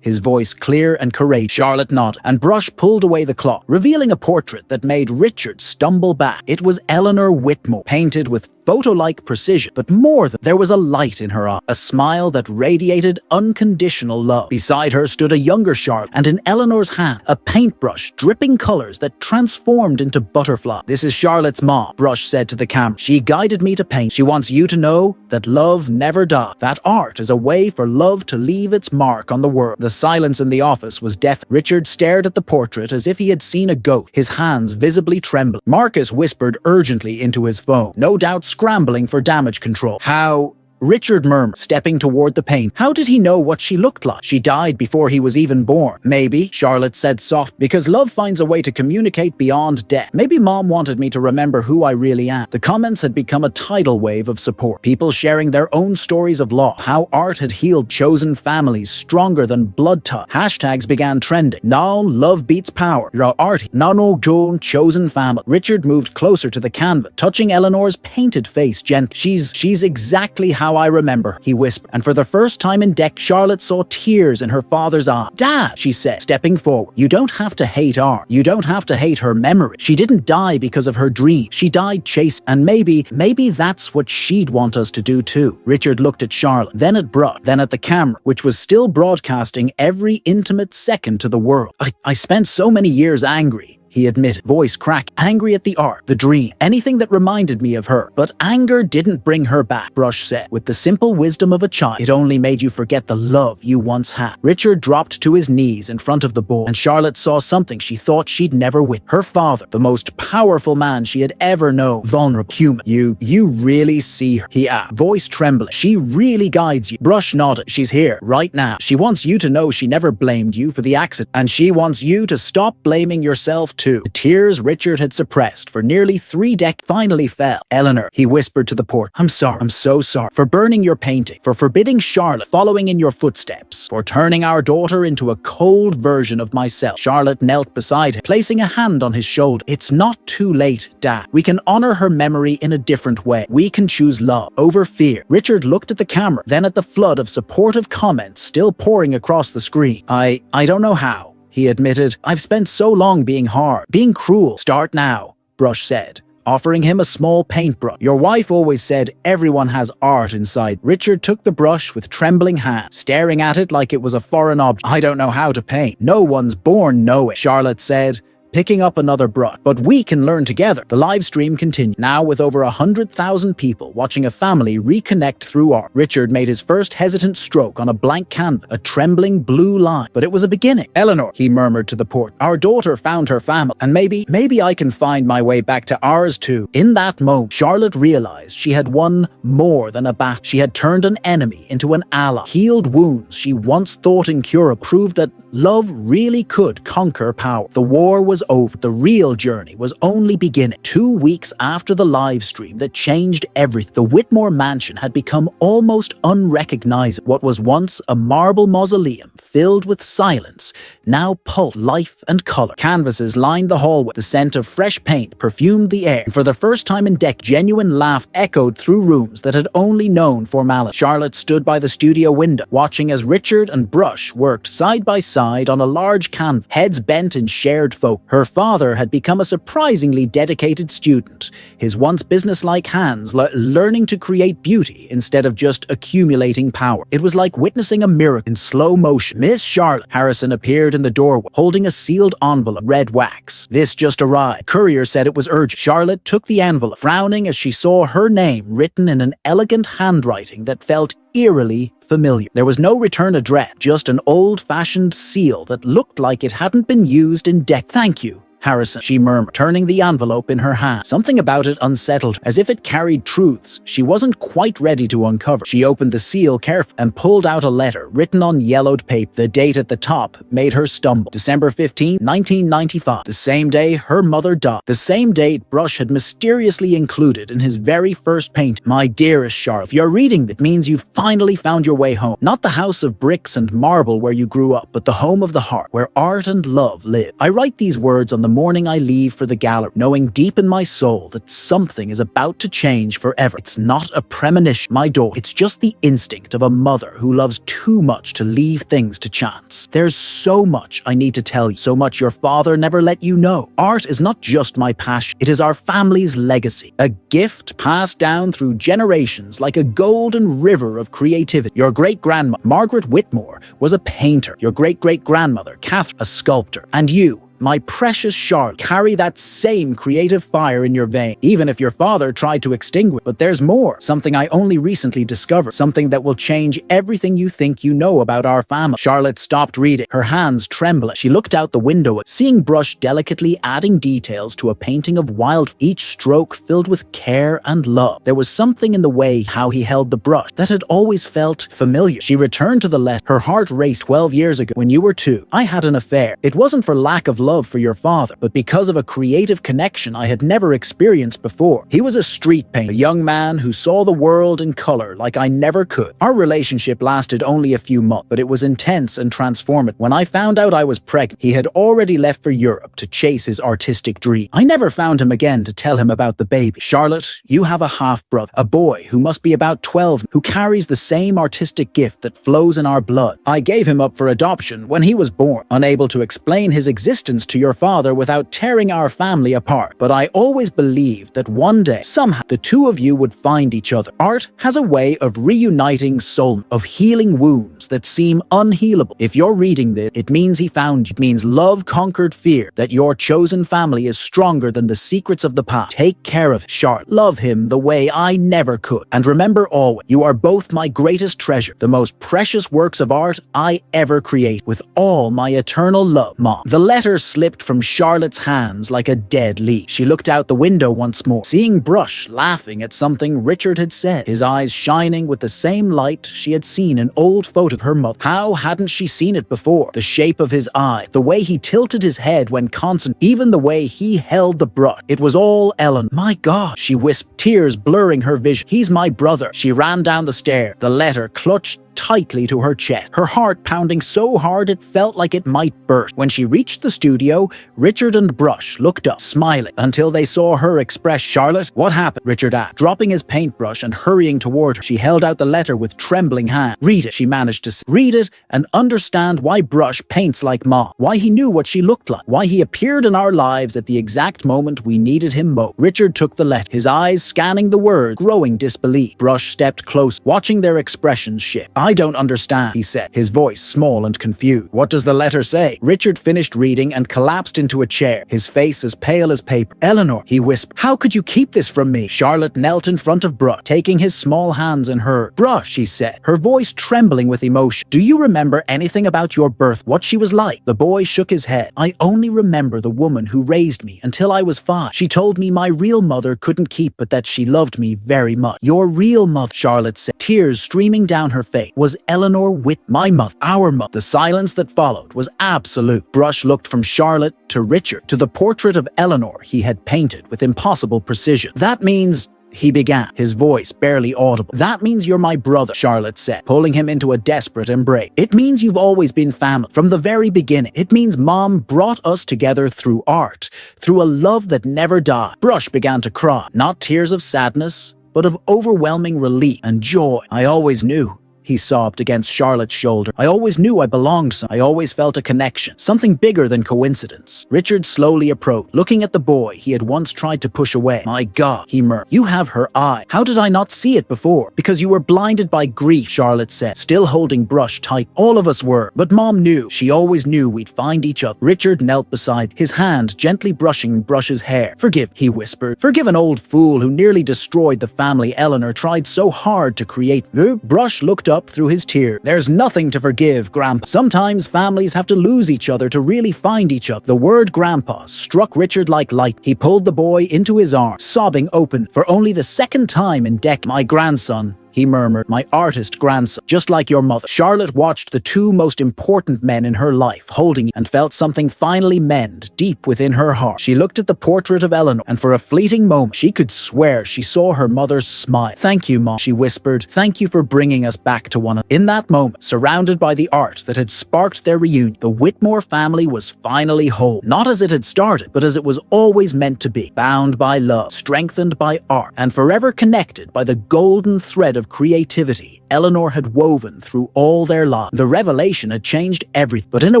His voice clear and courageous. Charlotte nodded, and Brush pulled away the cloth, revealing a portrait that made Richard stumble back. It was Eleanor Whitmore, painted with photo-like precision, but more than there was a light in her eye, a smile that radiated unconditional love. Beside her stood a younger Charlotte, and in Eleanor's hand, a paintbrush dripping colors that transformed into butterflies. "This is Charlotte's mom," Brush said to the camera. "She guided me to paint. She wants you to know that love never dies, that art is a way for love to leave its mark on the world." The silence in the office was deafening. Richard stared at the portrait as if he had seen a ghost, his hands visibly trembling. Marcus whispered urgently into his phone, no doubt scrambling for damage control. "How?" Richard murmured, stepping toward the paint. How did he know what she looked like? She died before he was even born. "Maybe," Charlotte said soft, "because love finds a way to communicate beyond death. Maybe Mom wanted me to remember who I really am." The comments had become a tidal wave of support. People sharing their own stories of loss, how art had healed chosen families stronger than blood ties. Hashtags began trending. "Now love beats power. Your art. Nano Joan chosen family." Richard moved closer to the canvas, touching Eleanor's painted face gently. She's exactly how I remember," he whispered, and for the first time in decades, Charlotte saw tears in her father's eyes. "Dad," she said, stepping forward, "you don't have to hate art. You don't have to hate her memory. She didn't die because of her dream. She died chasing, and maybe that's what she'd want us to do too." Richard looked at Charlotte, then at Brush, then at the camera, which was still broadcasting every intimate second to the world. I spent so many years angry," he admitted, voice cracked, "angry at the art, the dream, anything that reminded me of her. But anger didn't bring her back," Brush said, with the simple wisdom of a child. "It only made you forget the love you once had." Richard dropped to his knees in front of the board, and Charlotte saw something she thought she'd never witness. Her father, the most powerful man she had ever known, vulnerable, human. You really see her?" he asked, voice trembling. "She really guides you." Brush nodded. "She's here, right now. She wants you to know she never blamed you for the accident, and she wants you to stop blaming yourself too." The tears Richard had suppressed for nearly 3 decades finally fell. "Eleanor," he whispered to the portrait, I'm so sorry for burning your painting, for forbidding Charlotte following in your footsteps, for turning our daughter into a cold version of myself." Charlotte knelt beside him, placing a hand on his shoulder. "It's not too late, Dad. We can honor her memory in a different way. We can choose love over fear." Richard looked at the camera, then at the flood of supportive comments still pouring across the screen. I don't know how," he admitted. "I've spent so long being hard, being cruel." "Start now," Brush said, offering him a small paintbrush. "Your wife always said everyone has art inside." Richard took the brush with trembling hands, staring at it like it was a foreign object. "I don't know how to paint. No one's born knowing," Charlotte said, picking up another brush. "But we can learn together." The live stream continued, now with over 100,000 people watching a family reconnect through art. Richard made his first hesitant stroke on a blank canvas, a trembling blue line. But it was a beginning. "Eleanor," he murmured to the portrait, "our daughter found her family, and maybe I can find my way back to ours too." In that moment, Charlotte realized she had won more than a battle. She had turned an enemy into an ally. Healed wounds she once thought incurable proved that love really could conquer power. The war was over. The real journey was only beginning. 2 weeks after the live stream that changed everything, the Whitmore mansion had become almost unrecognizable. What was once a marble mausoleum filled with silence now pulsed life and color. Canvases lined the hallway. The scent of fresh paint perfumed the air. And for the first time in decades, genuine laughter echoed through rooms that had only known formality. Charlotte stood by the studio window, watching as Richard and Brush worked side by side on a large canvas, heads bent in shared focus. Her father had become a surprisingly dedicated student, his once businesslike hands learning to create beauty instead of just accumulating power. It was like witnessing a miracle in slow motion. "Miss Charlotte," Harrison appeared in the doorway, holding a sealed envelope, red wax. "This just arrived. Courier said it was urgent." Charlotte took the envelope, frowning as she saw her name written in an elegant handwriting that felt eerily familiar. There was no return address, just an old-fashioned seal that looked like it hadn't been used in decades. "Thank you," Harrison, she murmured, turning the envelope in her hand. Something about it unsettled her, as if it carried truths she wasn't quite ready to uncover. She opened the seal carefully and pulled out a letter written on yellowed paper. The date at the top made her stumble. December 15, 1995. The same day her mother died. The same date Brush had mysteriously included in his very first painting. My dearest Charlotte, if you're reading that, means you've finally found your way home. Not the house of bricks and marble where you grew up, but the home of the heart, where art and love live. I write these words on the morning I leave for the gallery, knowing deep in my soul that something is about to change forever. It's not a premonition, my daughter. It's just the instinct of a mother who loves too much to leave things to chance. There's so much I need to tell you, so much your father never let you know. Art is not just my passion, it is our family's legacy, a gift passed down through generations like a golden river of creativity. Your great-grandmother, Margaret Whitmore, was a painter. Your great-great-grandmother, Catherine, a sculptor. And you, my precious Charlotte, carry that same creative fire in your vein, even if your father tried to extinguish. But there's more, something I only recently discovered, something that will change everything you think you know about our family. Charlotte stopped reading, her hands trembling. She looked out the window, seeing Brush delicately adding details to a painting of wild, each stroke filled with care and love. There was something in the way how he held the brush that had always felt familiar. She returned to the letter, her heart raced. 12 years ago, when you were 2, I had an affair. It wasn't for lack of love for your father, but because of a creative connection I had never experienced before. He was a street painter, a young man who saw the world in color like I never could. Our relationship lasted only a few months, but it was intense and transformative. When I found out I was pregnant, he had already left for Europe to chase his artistic dream. I never found him again to tell him about the baby. Charlotte, you have a half-brother, a boy who must be about 12, who carries the same artistic gift that flows in our blood. I gave him up for adoption when he was born, unable to explain his existence to your father without tearing our family apart. But I always believed that one day, somehow, the two of you would find each other. Art has a way of reuniting souls, of healing wounds that seem unhealable. If you're reading this, it means he found you. It means love conquered fear, that your chosen family is stronger than the secrets of the past. Take care of Charlotte. Love him the way I never could. And remember always, you are both my greatest treasure, the most precious works of art I ever create, with all my eternal love, Mom. The letter slipped from Charlotte's hands like a dead leaf. She looked out the window once more, seeing Brush laughing at something Richard had said, his eyes shining with the same light she had seen in old photos of her mother. How hadn't she seen it before? The shape of his eye, the way he tilted his head when constant, even the way he held the brush. It was all Ellen. My God, she whispered, tears blurring her vision. He's my brother. She ran down the stair, the letter clutched tightly to her chest, her heart pounding so hard it felt like it might burst. When she reached the studio, Richard and Brush looked up, smiling, until they saw her express. Charlotte, what happened? Richard asked, dropping his paintbrush and hurrying toward her. She held out the letter with trembling hand. Read it, she managed to say. Read it and understand why Brush paints like Mom, why he knew what she looked like, why he appeared in our lives at the exact moment we needed him most. Richard took the letter, his eyes scanning the word, growing disbelief. Brush stepped close, watching their expressions shift. I don't understand, he said, his voice small and confused. What does the letter say? Richard finished reading and collapsed into a chair, his face as pale as paper. Eleanor, he whispered, how could you keep this from me? Charlotte knelt in front of Brush, taking his small hands in hers. Brush, she said, her voice trembling with emotion. Do you remember anything about your birth, what she was like? The boy shook his head. I only remember the woman who raised me until I was 5. She told me my real mother couldn't keep, but that she loved me very much. Your real mother, Charlotte said, tears streaming down her face, was Eleanor Whit, my mother, our mother. The silence that followed was absolute. Brush looked from Charlotte to Richard, to the portrait of Eleanor he had painted with impossible precision. That means, he began, his voice barely audible. That means you're my brother, Charlotte said, pulling him into a desperate embrace. It means you've always been family, from the very beginning. It means Mom brought us together through art, through a love that never died. Brush began to cry, not tears of sadness, but of overwhelming relief and joy. I always knew, he sobbed against Charlotte's shoulder. I always knew I belonged to. I always felt a connection, something bigger than coincidence. Richard slowly approached, looking at the boy he had once tried to push away. My God, he murmured. You have her eye. How did I not see it before? Because you were blinded by grief, Charlotte said, still holding Brush tight. All of us were, but Mom knew. She always knew we'd find each other. Richard knelt beside, his hand gently brushing Brush's hair. Forgive, he whispered. Forgive an old fool who nearly destroyed the family Eleanor tried so hard to create. Brush looked up up through his tears. There's nothing to forgive, Grandpa. Sometimes families have to lose each other to really find each other. The word Grandpa struck Richard like light. He pulled the boy into his arms, sobbing open for only the second time in decades. My grandson, he murmured, my artist grandson, just like your mother. Charlotte watched the two most important men in her life holding it and felt something finally mend deep within her heart. She looked at the portrait of Eleanor, and for a fleeting moment, she could swear she saw her mother's smile. Thank you, Mom, she whispered. Thank you for bringing us back to one another. In that moment, surrounded by the art that had sparked their reunion, the Whitmore family was finally whole. Not as it had started, but as it was always meant to be. Bound by love, strengthened by art, and forever connected by the golden thread of creativity Eleanor had woven through all their lives. The revelation had changed everything, but in a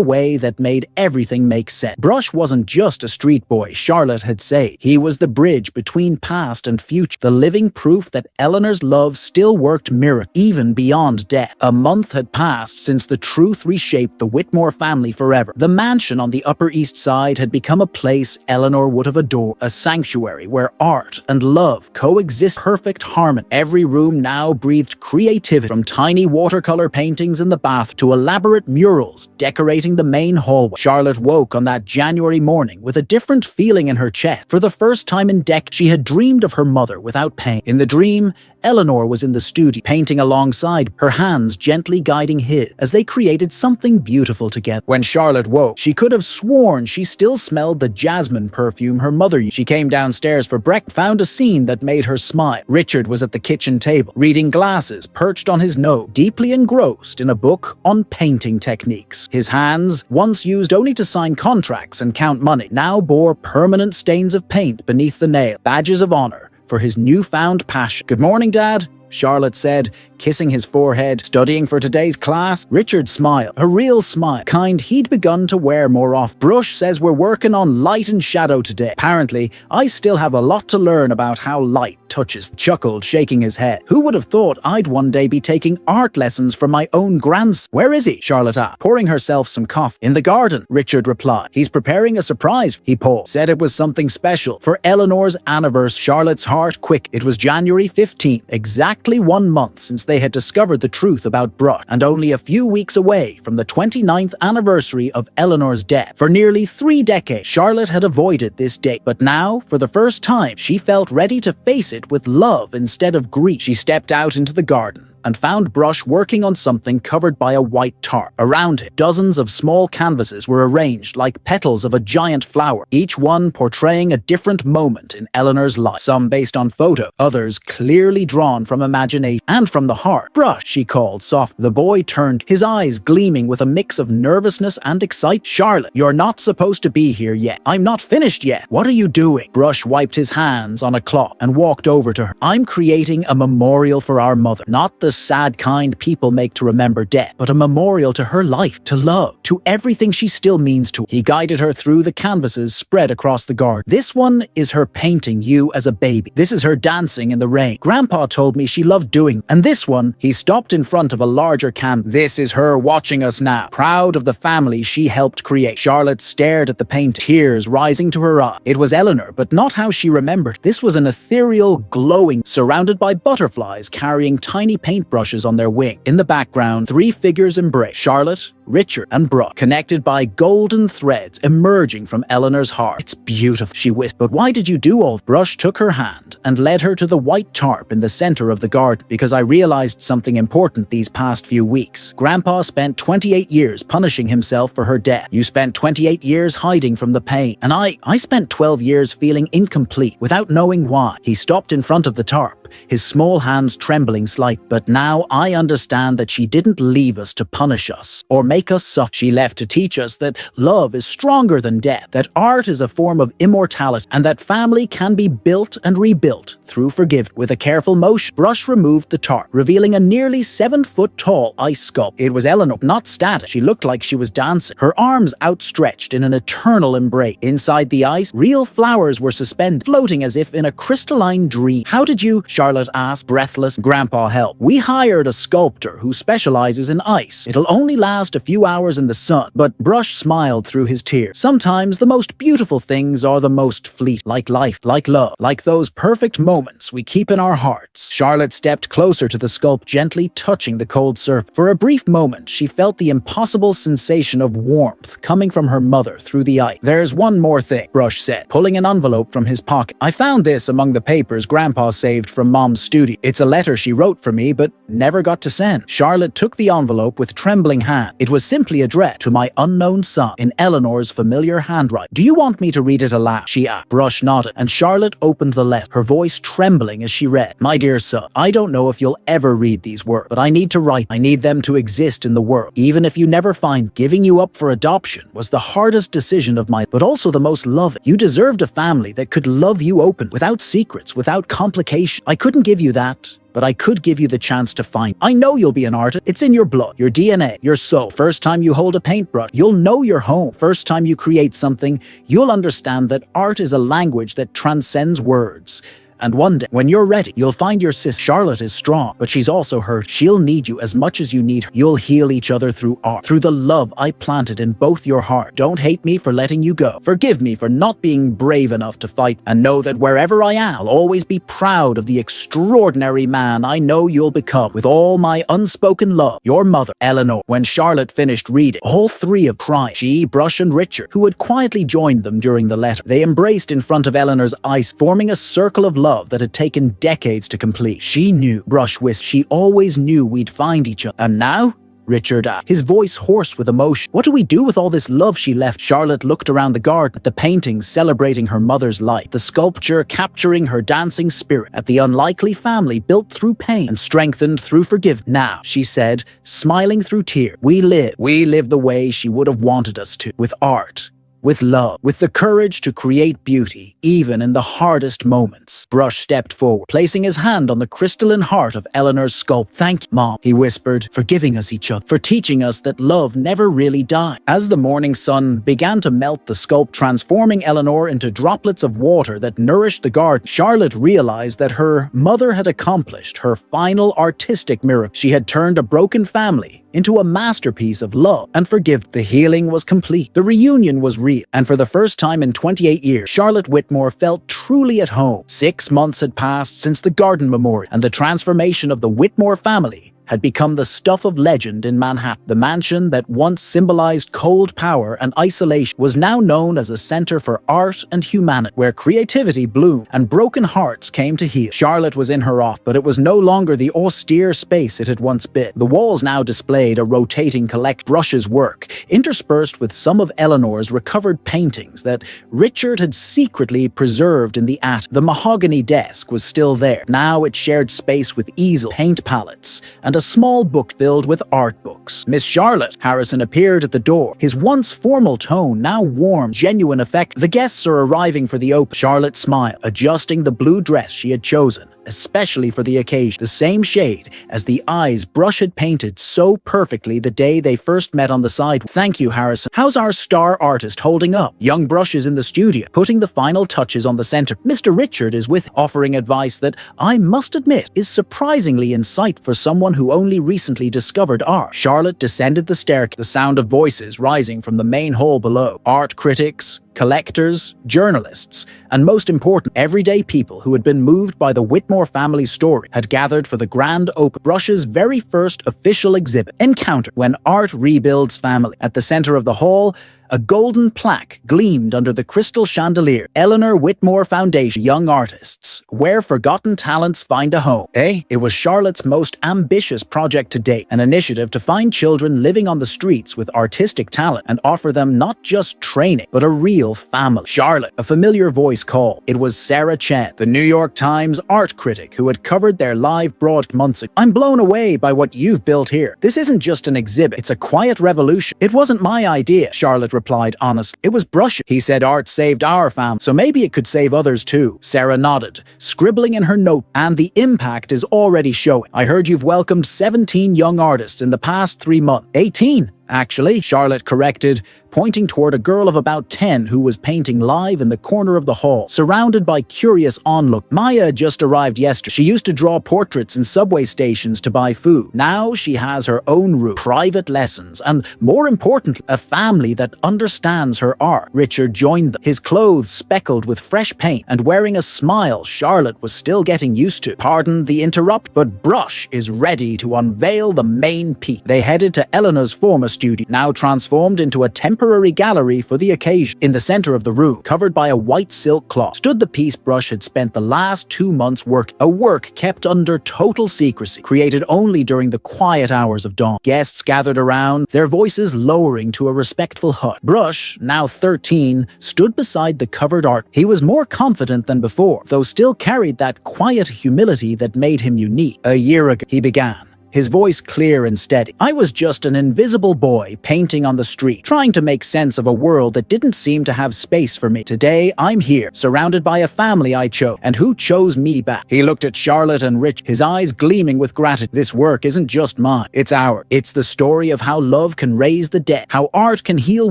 way that made everything make sense. Brush wasn't just a street boy Charlotte had saved. He was the bridge between past and future, the living proof that Eleanor's love still worked miracles, even beyond death. A month had passed since the truth reshaped the Whitmore family forever. The mansion on the Upper East Side had become a place Eleanor would have adored, a sanctuary where art and love coexist in perfect harmony. Every room now breathed creativity, from tiny watercolor paintings in the bath to elaborate murals decorating the main hallway. Charlotte woke on that January morning with a different feeling in her chest. For the first time in decades, she had dreamed of her mother without pain. In the dream, Eleanor was in the studio, painting alongside, her hands gently guiding his, as they created something beautiful together. When Charlotte woke, she could have sworn she still smelled the jasmine perfume her mother used. She came downstairs for breakfast, found a scene that made her smile. Richard was at the kitchen table, reading glasses perched on his nose, deeply engrossed in a book on painting techniques. His hands, once used only to sign contracts and count money, now bore permanent stains of paint beneath the nail, badges of honor for his newfound passion. Good morning, Dad, Charlotte said, kissing his forehead. Studying for today's class? Richard smiled, a real smile, kind he'd begun to wear more often. Brush says we're working on light and shadow today. Apparently, I still have a lot to learn about how light touches. Chuckled, shaking his head. Who would have thought I'd one day be taking art lessons from my own grandson? Where is he? Charlotte asked, pouring herself some coffee. In the garden, Richard replied. He's preparing a surprise. He paused, said it was something special for Eleanor's anniversary. Charlotte's heart quickened. It was January 15th, exactly 1 month since they had discovered the truth about Brush, and only a few weeks away from the 29th anniversary of Eleanor's death. For nearly 3 decades, Charlotte had avoided this date, but now, for the first time, she felt ready to face it with love instead of grief. She stepped out into the garden and found Brush working on something covered by a white tarp. Around it, dozens of small canvases were arranged like petals of a giant flower, each one portraying a different moment in Eleanor's life, some based on photo, others clearly drawn from imagination and from the heart. Brush, she called softly. The boy turned, his eyes gleaming with a mix of nervousness and excitement. Charlotte, you're not supposed to be here yet. I'm not finished yet. What are you doing? Brush wiped his hands on a cloth and walked over to her. I'm creating a memorial for our mother, not the sad kind people make to remember death, but a memorial to her life, to love, to everything she still means to. He guided her through the canvases spread across the garden. This one is her painting you as a baby. This is her dancing in the rain. Grandpa told me she loved doing. And this one, he stopped in front of a larger canvas. This is her watching us now, proud of the family she helped create. Charlotte stared at the painting, tears rising to her eyes. It was Eleanor, but not how she remembered. This was an ethereal, glowing, surrounded by butterflies carrying tiny paintbrushes on their wing. In the background, 3 figures embrace: Charlotte, Richard, and Brush, connected by golden threads emerging from Eleanor's heart. It's beautiful, she whispered. But why did you do all? Brush took her hand and led her to the white tarp in the center of the garden. Because I realized something important these past few weeks. Grandpa spent 28 years punishing himself for her death. You spent 28 years hiding from the pain. And I spent 12 years feeling incomplete without knowing why. He stopped in front of the tarp, his small hands trembling slightly. But now I understand that she didn't leave us to punish us or make us suffer. She left to teach us that love is stronger than death, that art is a form of immortality, and that family can be built and rebuilt through forgiveness. With a careful motion, Brush removed the tarp, revealing a nearly 7-foot-tall ice sculpture. It was Eleanor, not static. She looked like she was dancing, her arms outstretched in an eternal embrace. Inside the ice, real flowers were suspended, floating as if in a crystalline dream. How did you? Charlotte asked, breathless. Grandpa helped. We hired a sculptor who specializes in ice. It'll only last a few hours in the sun. But Brush smiled through his tears. Sometimes the most beautiful things are the most fleet, like life, like love, like those perfect moments we keep in our hearts. Charlotte stepped closer to the sculpt, gently touching the cold surface. For a brief moment, she felt the impossible sensation of warmth coming from her mother through the ice. There's one more thing, Brush said, pulling an envelope from his pocket. I found this among the papers Grandpa saved from Mom's studio. It's a letter she wrote for me, but never got to send. Charlotte took the envelope with trembling hand. It was simply addressed to my unknown son in Eleanor's familiar handwriting. Do you want me to read it aloud? She asked. Brush nodded, and Charlotte opened the letter, her voice trembling as she read. My dear son, I don't know if you'll ever read these words, but I need to write. I need them to exist in the world. Even if you never find, giving you up for adoption was the hardest decision of my life, but also the most loving. You deserved a family that could love you open, without secrets, without complication. I couldn't give you that, but I could give you the chance to find. I know you'll be an artist. It's in your blood, your DNA, your soul. First time you hold a paintbrush, you'll know your home. First time you create something, you'll understand that art is a language that transcends words. And one day, when you're ready, you'll find your sister. Charlotte is strong, but she's also hurt. She'll need you as much as you need her. You'll heal each other through art, through the love I planted in both your heart. Don't hate me for letting you go. Forgive me for not being brave enough to fight. And know that wherever I am, I'll always be proud of the extraordinary man I know you'll become. With all my unspoken love, your mother, Eleanor. When Charlotte finished reading, all three of cried. She, Brush, and Richard, who had quietly joined them during the letter. They embraced in front of Eleanor's eyes, forming a circle of love that had taken decades to complete. She knew, Brush whispered, she always knew we'd find each other. And now? Richard asked, his voice hoarse with emotion. What do we do with all this love she left? Charlotte looked around the garden, at the paintings celebrating her mother's life, the sculpture capturing her dancing spirit, at the unlikely family built through pain and strengthened through forgiveness. Now, she said, smiling through tears, we live the way she would have wanted us to, with art, with love, with the courage to create beauty, even in the hardest moments. Brush stepped forward, placing his hand on the crystalline heart of Eleanor's sculpture. Thank you, Mom, he whispered, for giving us each other, for teaching us that love never really died. As the morning sun began to melt the sculpture, transforming Eleanor into droplets of water that nourished the garden, Charlotte realized that her mother had accomplished her final artistic miracle. She had turned a broken family into a masterpiece of love and forgiveness. The healing was complete. The reunion was real. And for the first time in 28 years, Charlotte Whitmore felt truly at home. 6 months had passed since the Garden Memorial, and the transformation of the Whitmore family had become the stuff of legend in Manhattan. The mansion that once symbolized cold power and isolation was now known as a center for art and humanity, where creativity bloomed and broken hearts came to heal. Charlotte was in her office, but it was no longer the austere space it had once been. The walls now displayed a rotating collect Brush's work, interspersed with some of Eleanor's recovered paintings that Richard had secretly preserved in the attic. The mahogany desk was still there. Now it shared space with easel, paint palettes, and a small book filled with art books. Miss Charlotte, Harrison appeared at the door, his once formal tone now warm, genuine effect. The guests are arriving for the open. Charlotte smiled, adjusting the blue dress she had chosen, especially for the occasion, the same shade as the eyes Brush had painted so perfectly the day they first met on the sidewalk. Thank you, Harrison. How's our star artist holding up? Young Brush is in the studio, putting the final touches on the center. Mr. Richard is with, offering advice that, I must admit, is surprisingly insightful for someone who only recently discovered art. Charlotte descended the staircase, the sound of voices rising from the main hall below. Art critics, collectors, journalists, and most important, everyday people who had been moved by the Whitmore family's story had gathered for the grand open. Brush's very first official exhibit, Encounter, When Art Rebuilds Family. At the center of the hall, a golden plaque gleamed under the crystal chandelier. Eleanor Whitmore Foundation, Young Artists, where forgotten talents find a home. It was Charlotte's most ambitious project to date, an initiative to find children living on the streets with artistic talent and offer them not just training, but a real family. Charlotte, a familiar voice called. It was Sarah Chen, the New York Times art critic who had covered their live broadcast months ago. I'm blown away by what you've built here. This isn't just an exhibit, it's a quiet revolution. It wasn't my idea, Charlotte replied honestly. It was Brush. He said art saved our family, so maybe it could save others too. Sarah nodded, scribbling in her note, and the impact is already showing. I heard you've welcomed 17 young artists in the past 3 months. 18? Actually, Charlotte corrected, pointing toward a girl of about 10 who was painting live in the corner of the hall, surrounded by curious onlookers. Maya just arrived yesterday. She used to draw portraits in subway stations to buy food. Now she has her own room, private lessons, and more importantly, a family that understands her art. Richard joined them, his clothes speckled with fresh paint and wearing a smile Charlotte was still getting used to. Pardon the interrupt, but Brush is ready to unveil the main piece. They headed to Eleanor's former studio, now transformed into a temporary gallery for the occasion. In the center of the room, covered by a white silk cloth, stood the piece Brush had spent the last 2 months working. A work kept under total secrecy, created only during the quiet hours of dawn. Guests gathered around, their voices lowering to a respectful hush. Brush, now 13, stood beside the covered art. He was more confident than before, though still carried that quiet humility that made him unique. A year ago, he began, his voice clear and steady. I was just an invisible boy painting on the street, trying to make sense of a world that didn't seem to have space for me. Today, I'm here, surrounded by a family I chose, and who chose me back. He looked at Charlotte and Rich, his eyes gleaming with gratitude. This work isn't just mine, it's ours. It's the story of how love can raise the dead, how art can heal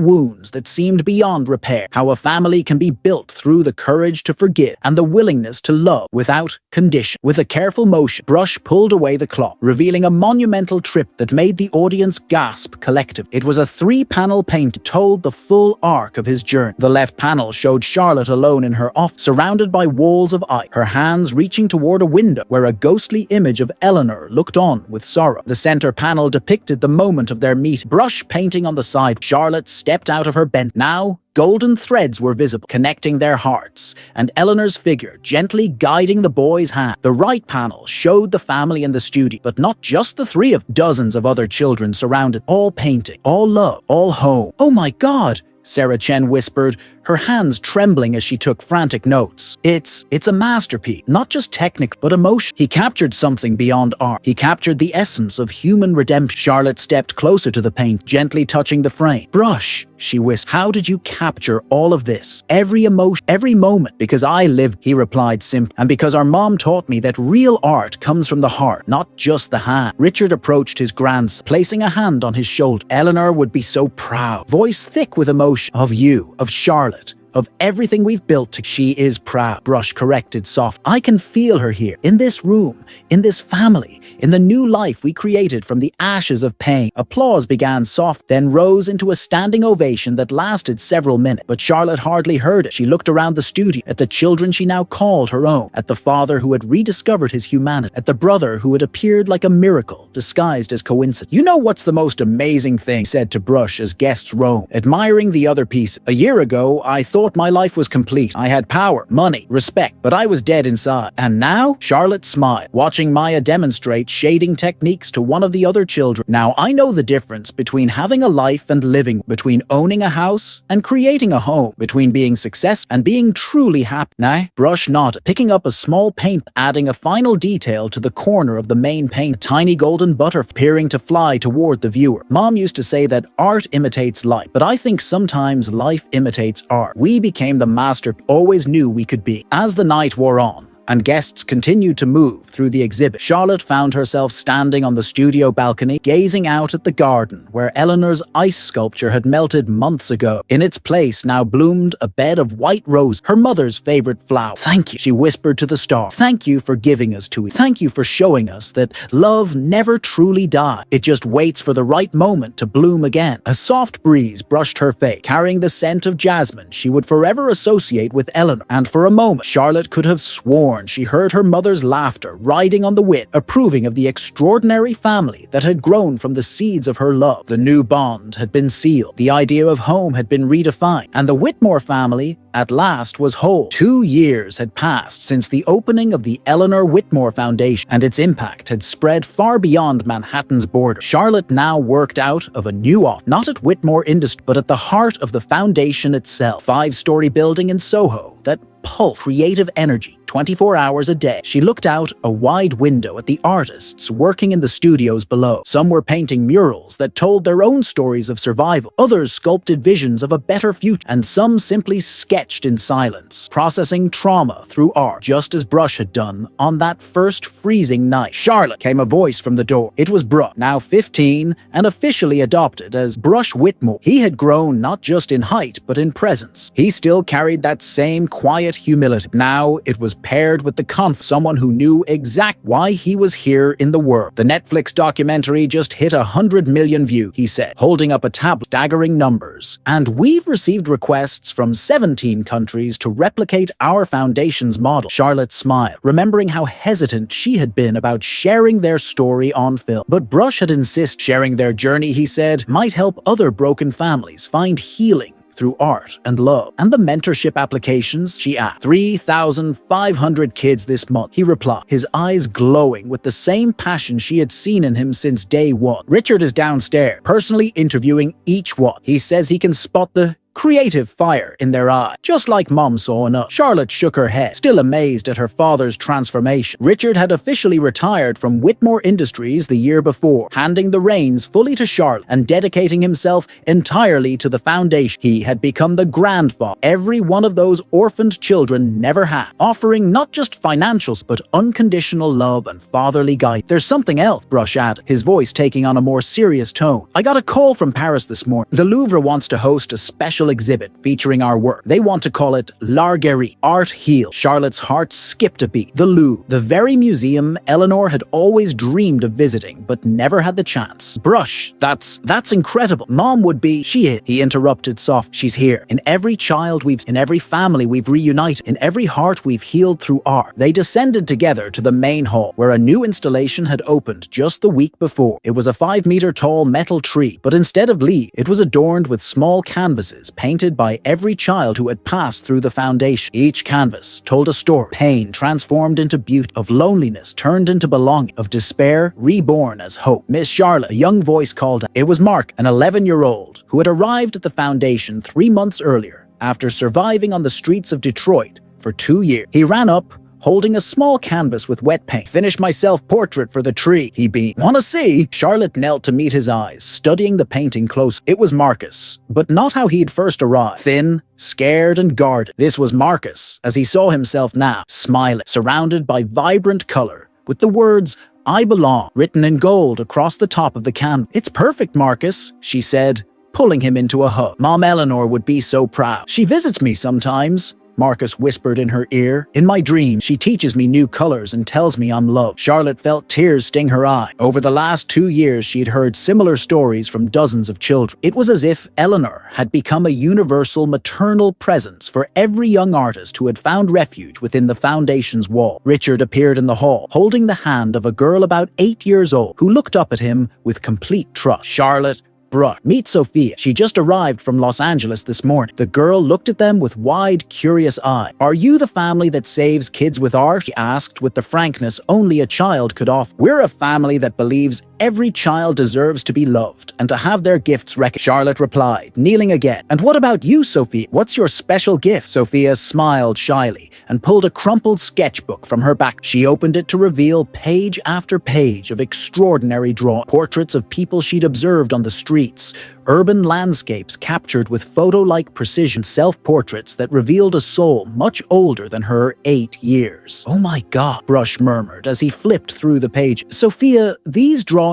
wounds that seemed beyond repair, how a family can be built through the courage to forgive and the willingness to love without condition. With a careful motion, Brush pulled away the cloth, revealing a monumental trip that made the audience gasp collectively. It was a 3-panel paint that told the full arc of his journey. The left panel showed Charlotte alone in her office, surrounded by walls of ice, her hands reaching toward a window where a ghostly image of Eleanor looked on with sorrow. The center panel depicted the moment of their meeting. Brush painting on the side, Charlotte stepped out of her bench. Now, golden threads were visible, connecting their hearts, and Eleanor's figure gently guiding the boy's hand. The right panel showed the family in the studio, but not just the three of them. Dozens of other children surrounded, all painting, all love, all home. Oh my God! Sarah Chen whispered, her hands trembling as she took frantic notes. It's a masterpiece, not just technical, but emotional. He captured something beyond art. He captured the essence of human redemption. Charlotte stepped closer to the paint, gently touching the frame. Brush, she whispered. How did you capture all of this? Every emotion, every moment. Because I lived, he replied simply. And because our mom taught me that real art comes from the heart, not just the hand. Richard approached his grandson, placing a hand on his shoulder. Eleanor would be so proud. Voice thick with emotion. Of you, of Charlotte. Of everything we've built, she is proud. Brush corrected soft. I can feel her here, in this room, in this family, in the new life we created from the ashes of pain. Applause began soft, then rose into a standing ovation that lasted several minutes. But Charlotte hardly heard it. She looked around the studio, at the children she now called her own, at the father who had rediscovered his humanity, at the brother who had appeared like a miracle, disguised as coincidence. You know what's the most amazing thing, said to Brush as guests roamed, admiring the other piece. A year ago, I thought my life was complete. I had power, money, respect, but I was dead inside. And now? Charlotte smiled, watching Maya demonstrate shading techniques to one of the other children. Now I know the difference between having a life and living, between owning a house and creating a home, between being successful and being truly happy. Nah? Brush nodded, picking up a small paint, adding a final detail to the corner of the main paint, a tiny golden butterfly appearing to fly toward the viewer. Mom used to say that art imitates life, but I think sometimes life imitates art. We became the master always knew we could be. As the night wore on, and guests continued to move through the exhibit, Charlotte found herself standing on the studio balcony, gazing out at the garden where Eleanor's ice sculpture had melted months ago. In its place now bloomed a bed of white roses, her mother's favorite flower. Thank you, she whispered to the star. Thank you for giving us to it. Thank you for showing us that love never truly dies. It just waits for the right moment to bloom again. A soft breeze brushed her face, carrying the scent of jasmine she would forever associate with Eleanor. And for a moment, Charlotte could have sworn she heard her mother's laughter riding on the wind, approving of the extraordinary family that had grown from the seeds of her love. The new bond had been sealed, the idea of home had been redefined, and the Whitmore family at last was whole. 2 years had passed since the opening of the Eleanor Whitmore Foundation, and its impact had spread far beyond Manhattan's border. Charlotte now worked out of a new office, not at Whitmore Industries, but at the heart of the foundation itself. 5-story building in Soho that pulsed creative energy, 24 hours a day. She looked out a wide window at the artists working in the studios below. Some were painting murals that told their own stories of survival. Others sculpted visions of a better future, and some simply sketched in silence, processing trauma through art, just as Brush had done on that first freezing night. "Charlotte," came a voice from the door. It was Brush, now 15 and officially adopted as Brush Whitmore. He had grown not just in height but in presence. He still carried that same quiet humility. Now it was paired with the confidence of someone who knew exactly why he was here in the world. "The Netflix documentary just hit 100 million views," he said, holding up a tablet, staggering numbers. "And we've received requests from 17 countries to replicate our foundation's model." Charlotte smiled, remembering how hesitant she had been about sharing their story on film. But Brush had insisted sharing their journey, he said, might help other broken families find healing through art and love. "And the mentorship applications?" she asked. 3,500 kids this month," he replied, his eyes glowing with the same passion she had seen in him since day one. "Richard is downstairs, personally interviewing each one. He says he can spot the creative fire in their eye, just like Mom saw in us." Charlotte shook her head, still amazed at her father's transformation. Richard had officially retired from Whitmore Industries the year before, handing the reins fully to Charlotte and dedicating himself entirely to the foundation. He had become the grandfather every one of those orphaned children never had, offering not just financials but unconditional love and fatherly guidance. "There's something else," Brush added, his voice taking on a more serious tone. "I got a call from Paris this morning. The Louvre wants to host a special exhibit featuring our work. They want to call it L'Arguerie, Art Heal." Charlotte's heart skipped a beat. The Louvre, the very museum Eleanor had always dreamed of visiting but never had the chance. "Brush, that's incredible. Mom would be..." "She is," he interrupted soft. "She's here. In every child in every family we've reunited, in every heart we've healed through art." They descended together to the main hall, where a new installation had opened just the week before. It was a 5-meter tall metal tree, but instead of leaves, it was adorned with small canvases painted by every child who had passed through the foundation. Each canvas told a story. Pain transformed into beauty, of loneliness turned into belonging, of despair reborn as hope. "Miss Charlotte," a young voice called out. It was Mark, an 11-year-old, who had arrived at the foundation 3 months earlier after surviving on the streets of Detroit for 2 years. He ran up, holding a small canvas with wet paint. "Finished my self-portrait for the tree," he beamed. "Wanna see?" Charlotte knelt to meet his eyes, studying the painting closely. It was Marcus, but not how he'd first arrived. Thin, scared and guarded. This was Marcus, as he saw himself now, smiling, surrounded by vibrant color, with the words, "I belong," written in gold across the top of the canvas. "It's perfect, Marcus," she said, pulling him into a hug. "Mom Eleanor would be so proud. She visits me sometimes," Marcus whispered in her ear. "In my dream, she teaches me new colors and tells me I'm loved." Charlotte felt tears sting her eye. Over the last 2 years, she'd heard similar stories from dozens of children. It was as if Eleanor had become a universal maternal presence for every young artist who had found refuge within the foundation's wall. Richard appeared in the hall, holding the hand of a girl about 8 years old, who looked up at him with complete trust. "Charlotte, Brush, meet Sophia. She just arrived from Los Angeles this morning." The girl looked at them with wide, curious eyes. "Are you the family that saves kids with art?" she asked with the frankness only a child could offer. "We're a family that believes every child deserves to be loved and to have their gifts recognized," Charlotte replied, kneeling again. "And what about you, Sophia? What's your special gift?" Sophia smiled shyly and pulled a crumpled sketchbook from her back. She opened it to reveal page after page of extraordinary drawings, portraits of people she'd observed on the streets, urban landscapes captured with photo-like precision, self-portraits that revealed a soul much older than her 8 years. "Oh my God," Brush murmured as he flipped through the page. "Sophia, these drawings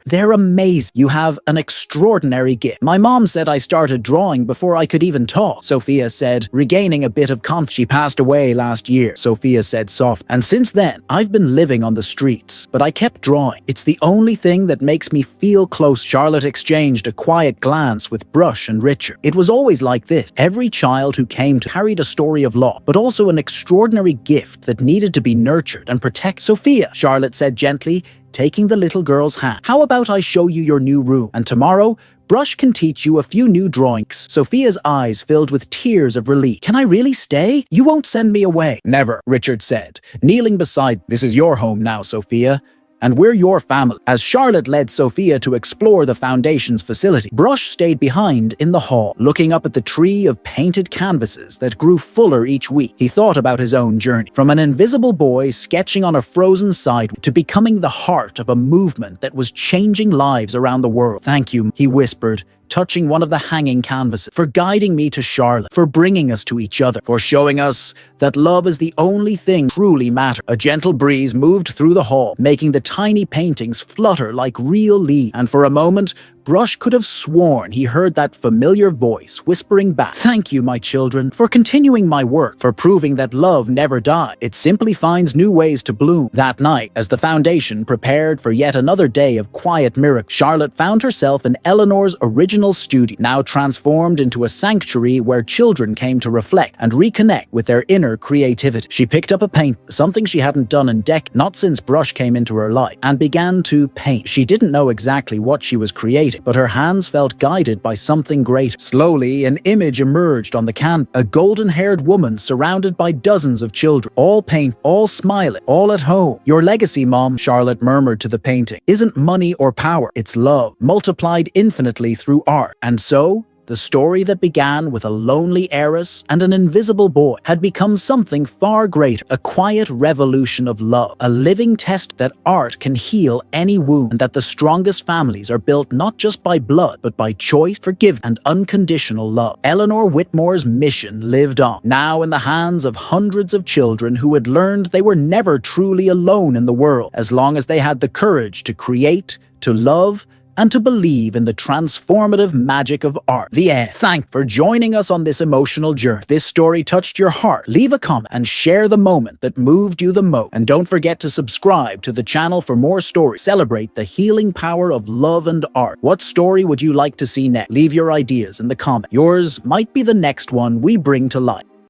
they're amazing. You have an extraordinary gift. My mom said I started drawing before I could even talk," Sophia said, regaining a bit of confidence. "She passed away last year," Sophia said softly. "And since then, I've been living on the streets. But I kept drawing. It's the only thing that makes me feel close." Charlotte exchanged a quiet glance with Brush and Richard. "It was always like this. Every child who came to carried a story of loss, but also an extraordinary gift that needed to be nurtured and protected." "Sophia," Charlotte said gently, taking the little girl's hand, "how about I show you your new room? And tomorrow, Brush can teach you a few new drawings." Sophia's eyes filled with tears of relief. "Can I really stay? You won't send me away?" "Never," Richard said, kneeling beside. "This is your home now, Sophia. and we're your family. As Charlotte led Sophia to explore the Foundation's facility, Brush stayed behind in the hall, looking up at the tree of painted canvases that grew fuller each week. He thought about his own journey, from an invisible boy sketching on a frozen sidewalk to becoming the heart of a movement that was changing lives around the world. "Thank you," he whispered, touching one of the hanging canvases, "for guiding me to Charlotte, for bringing us to each other, for showing us that love is the only thing truly matters." A gentle breeze moved through the hall, making the tiny paintings flutter like real leaves, and for a moment, Brush could have sworn he heard that familiar voice whispering back, "Thank you, my children, for continuing my work, for proving that love never dies. It simply finds new ways to bloom." That night, as the Foundation prepared for yet another day of quiet miracle, Charlotte found herself in Eleanor's original studio, now transformed into a sanctuary where children came to reflect and reconnect with their inner creativity. She picked up a paint, something she hadn't done in decades, not since Brush came into her life, and began to paint. She didn't know exactly what she was creating, but her hands felt guided by something greater. Slowly, an image emerged on the canvas, a golden-haired woman surrounded by dozens of children, all paint, all smiling, all at home. "Your legacy, Mom," Charlotte murmured to the painting, "isn't money or power, it's love, multiplied infinitely through art." And so, the story that began with a lonely heiress and an invisible boy had become something far greater, a quiet revolution of love, a living test that art can heal any wound, and that the strongest families are built not just by blood, but by choice, forgiveness, and unconditional love. Eleanor Whitmore's mission lived on, now in the hands of hundreds of children who had learned they were never truly alone in the world, as long as they had the courage to create, to love, and to believe in the transformative magic of art. The end. Thanks for joining us on this emotional journey. If this story touched your heart, leave a comment and share the moment that moved you the most. And don't forget to subscribe to the channel for more stories. Celebrate the healing power of love and art. What story would you like to see next? Leave your ideas in the comments. Yours might be the next one we bring to life.